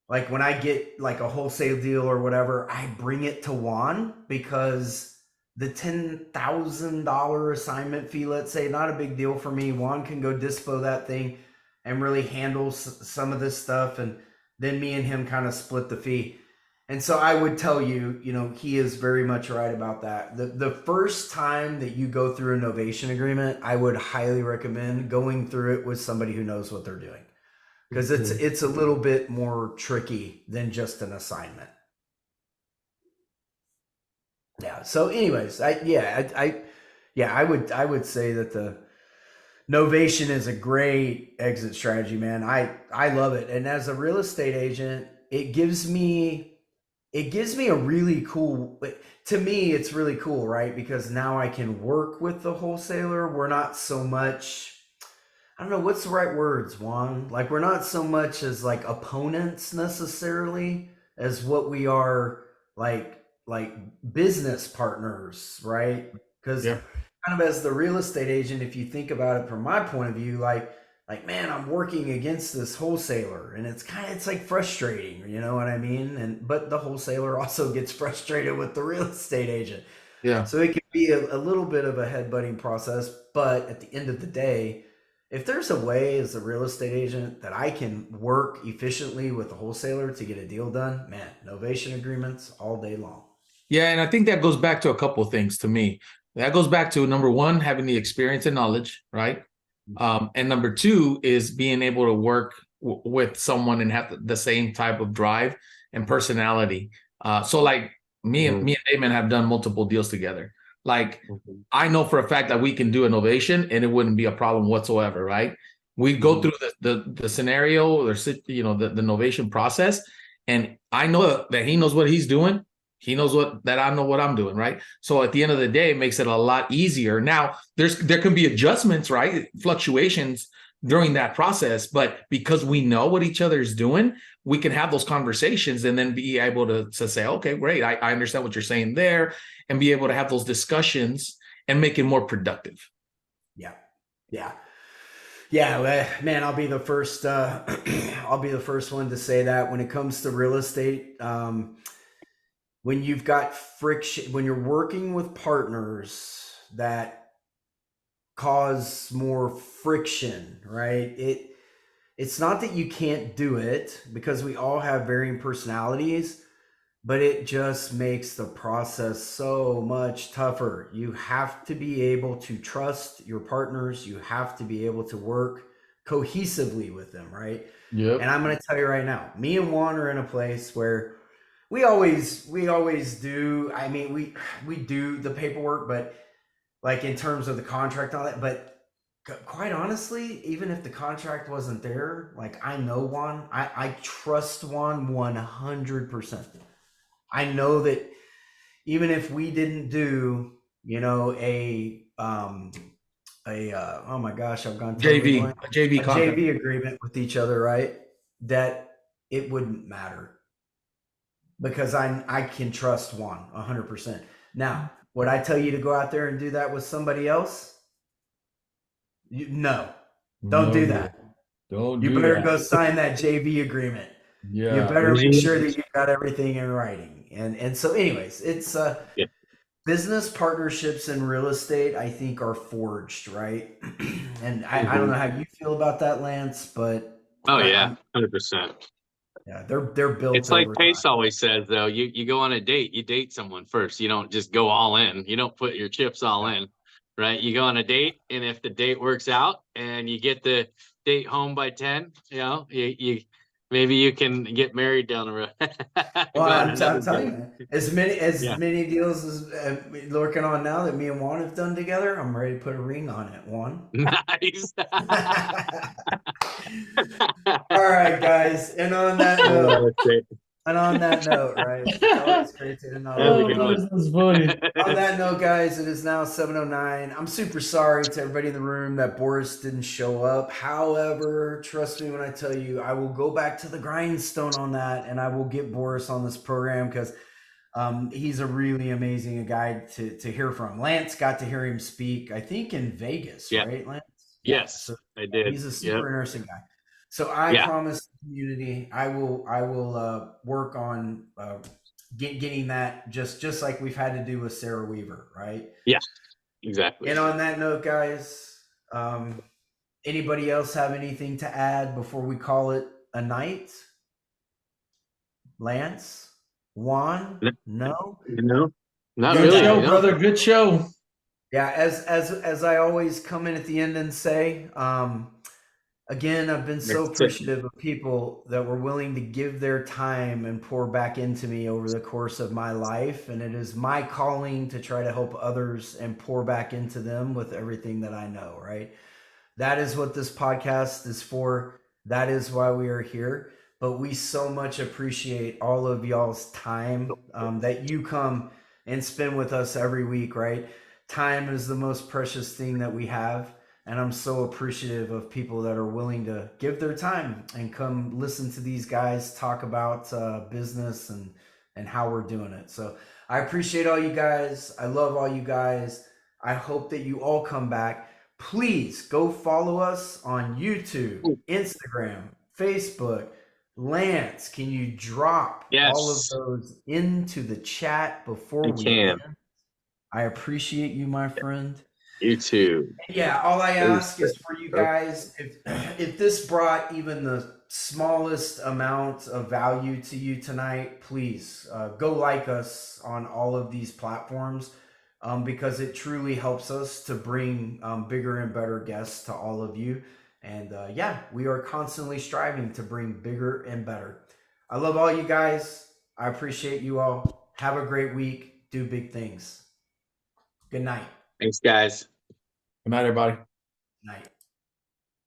[SPEAKER 2] like when I get like a wholesale deal or whatever, I bring it to Juan because the $10,000 assignment fee, let's say, not a big deal for me. Juan can go dispo that thing and really handle some of this stuff. And then me and him kind of split the fee. And so I would tell you, he is very much right about that. The first time that you go through a novation agreement, I would highly recommend going through it with somebody who knows what they're doing, because it's a little bit more tricky than just an assignment. Yeah. So anyways, I would say that the Novation is a great exit strategy, man. I love it. And as a real estate agent, it gives me a really cool, to me, it's really cool, right? Because now I can work with the wholesaler. We're not so much, I don't know, what's the right words, Juan? Like, we're not so much as like opponents necessarily as what we are like business partners, right? Because
[SPEAKER 3] Yeah.
[SPEAKER 2] kind of as the real estate agent, if you think about it from my point of view, like man, I'm working against this wholesaler, and it's like frustrating, you know what I mean? But the wholesaler also gets frustrated with the real estate agent.
[SPEAKER 3] Yeah.
[SPEAKER 2] So it can be a little bit of a headbutting process, but at the end of the day, if there's a way as a real estate agent that I can work efficiently with the wholesaler to get a deal done, man, novation agreements all day long.
[SPEAKER 3] Yeah, and I think that goes back to a couple of things to me. That goes back to number one, having the experience and knowledge, right? And number two is being able to work with someone and have the same type of drive and personality. So like me and Damon have done multiple deals together. Like I know for a fact that we can do innovation and it wouldn't be a problem whatsoever, right? We go through the scenario or the innovation process, and I know that he knows what he's doing. He knows that I know what I'm doing, right? So at the end of the day, it makes it a lot easier. Now, there can be adjustments, right? Fluctuations during that process, but because we know what each other is doing, we can have those conversations and then be able to say, okay, great, I understand what you're saying there, and be able to have those discussions and make it more productive.
[SPEAKER 2] Yeah. Man, I'll be the first. I'll be the first one to say that when it comes to real estate. When you've got friction, when you're working with partners that cause more friction, right? It's not that you can't do it, because we all have varying personalities, but it just makes the process so much tougher. You have to be able to trust your partners. You have to be able to work cohesively with them, right?
[SPEAKER 3] Yep.
[SPEAKER 2] And I'm going to tell you right now, me and Juan are in a place where we always do. I mean, we do the paperwork, but like in terms of the contract and all that. But quite honestly, even if the contract wasn't there, like I know Juan, I trust Juan 100%. I know that even if we didn't do, oh my gosh, I've gone totally
[SPEAKER 3] JV,
[SPEAKER 2] blank.
[SPEAKER 3] a JV
[SPEAKER 2] A
[SPEAKER 3] contract.
[SPEAKER 2] JV agreement with each other, right? That it wouldn't matter, because I can trust Juan 100%. Now, would I tell you to go out there and do that with somebody else? No, don't do that.
[SPEAKER 3] Don't
[SPEAKER 2] You
[SPEAKER 3] do
[SPEAKER 2] better
[SPEAKER 3] that.
[SPEAKER 2] go sign that JV agreement. You
[SPEAKER 3] Yeah.
[SPEAKER 2] better make sure that you got everything in writing. And so, anyways, it's
[SPEAKER 6] Yeah.
[SPEAKER 2] business partnerships in real estate, I think, are forged, right? And I don't know how you feel about that, Lance, but
[SPEAKER 6] Oh yeah,
[SPEAKER 2] I'm
[SPEAKER 6] 100%.
[SPEAKER 2] yeah, they're built
[SPEAKER 6] It's like
[SPEAKER 2] over
[SPEAKER 6] Pace
[SPEAKER 2] time.
[SPEAKER 6] always says, though. You go on a date, you date someone first. You don't just go all in. You don't put your chips all in, right? You go on a date, and if the date works out and you get the date home by 10, you maybe you can get married down the road.
[SPEAKER 2] Well,
[SPEAKER 6] Go on
[SPEAKER 2] I'm
[SPEAKER 6] another
[SPEAKER 2] telling
[SPEAKER 6] date.
[SPEAKER 2] you, man, as
[SPEAKER 6] Yeah.
[SPEAKER 2] many deals as working on now that me and Juan have done together, I'm ready to put a ring on it. Juan.
[SPEAKER 6] Nice.
[SPEAKER 2] All right, guys. And on that note,
[SPEAKER 6] That's great.
[SPEAKER 2] right? It's always great to know.
[SPEAKER 6] That's a good one.
[SPEAKER 3] That's funny.
[SPEAKER 2] On that note, guys, it is now 7:09. I'm super sorry to everybody in the room that Boris didn't show up. However, trust me when I tell you, I will go back to the grindstone on that, and I will get Boris on this program because he's a really amazing guy to hear from. Lance got to hear him speak, I think, in Vegas,
[SPEAKER 6] Yeah.
[SPEAKER 2] right, Lance?
[SPEAKER 6] Yes,
[SPEAKER 2] So
[SPEAKER 6] I did.
[SPEAKER 2] he's a super
[SPEAKER 6] Yep.
[SPEAKER 2] interesting guy. So I
[SPEAKER 6] Yeah.
[SPEAKER 2] promise the community, I will work on getting that just like we've had to do with Sarah Weaver, right?
[SPEAKER 6] Yeah. Exactly.
[SPEAKER 2] And on that note, guys, anybody else have anything to add before we call it a night? Lance, Juan, no.
[SPEAKER 6] Not
[SPEAKER 2] Good
[SPEAKER 6] really.
[SPEAKER 2] show,
[SPEAKER 3] Brother. Good show.
[SPEAKER 2] Yeah, as I always come in at the end and say, again, I've been so
[SPEAKER 6] That's it.
[SPEAKER 2] appreciative of people that were willing to give their time and pour back into me over the course of my life, and it is my calling to try to help others and pour back into them with everything that I know. Right. That is what this podcast is for. That is why we are here. But we so much appreciate all of y'all's time that you come and spend with us every week, right? Time is the most precious thing that we have. And I'm so appreciative of people that are willing to give their time and come listen to these guys talk about business and how we're doing it. So I appreciate all you guys. I love all you guys. I hope that you all come back. Please go follow us on YouTube, Instagram, Facebook. Lance, can you drop all of
[SPEAKER 6] Yes,
[SPEAKER 2] those into the chat before
[SPEAKER 6] you
[SPEAKER 2] we
[SPEAKER 6] can.
[SPEAKER 2] end? I appreciate you, my friend.
[SPEAKER 6] You too.
[SPEAKER 2] Yeah, all I ask is for you
[SPEAKER 6] Bro.
[SPEAKER 2] guys, if this brought even the smallest amount of value to you tonight, please go like us on all of these platforms because it truly helps us to bring bigger and better guests to all of you. And yeah, we are constantly striving to bring bigger and better. I love all you guys. I appreciate you all. Have a great week. Do big things. Good night.
[SPEAKER 6] Thanks, guys.
[SPEAKER 3] Good night, everybody.
[SPEAKER 2] Night.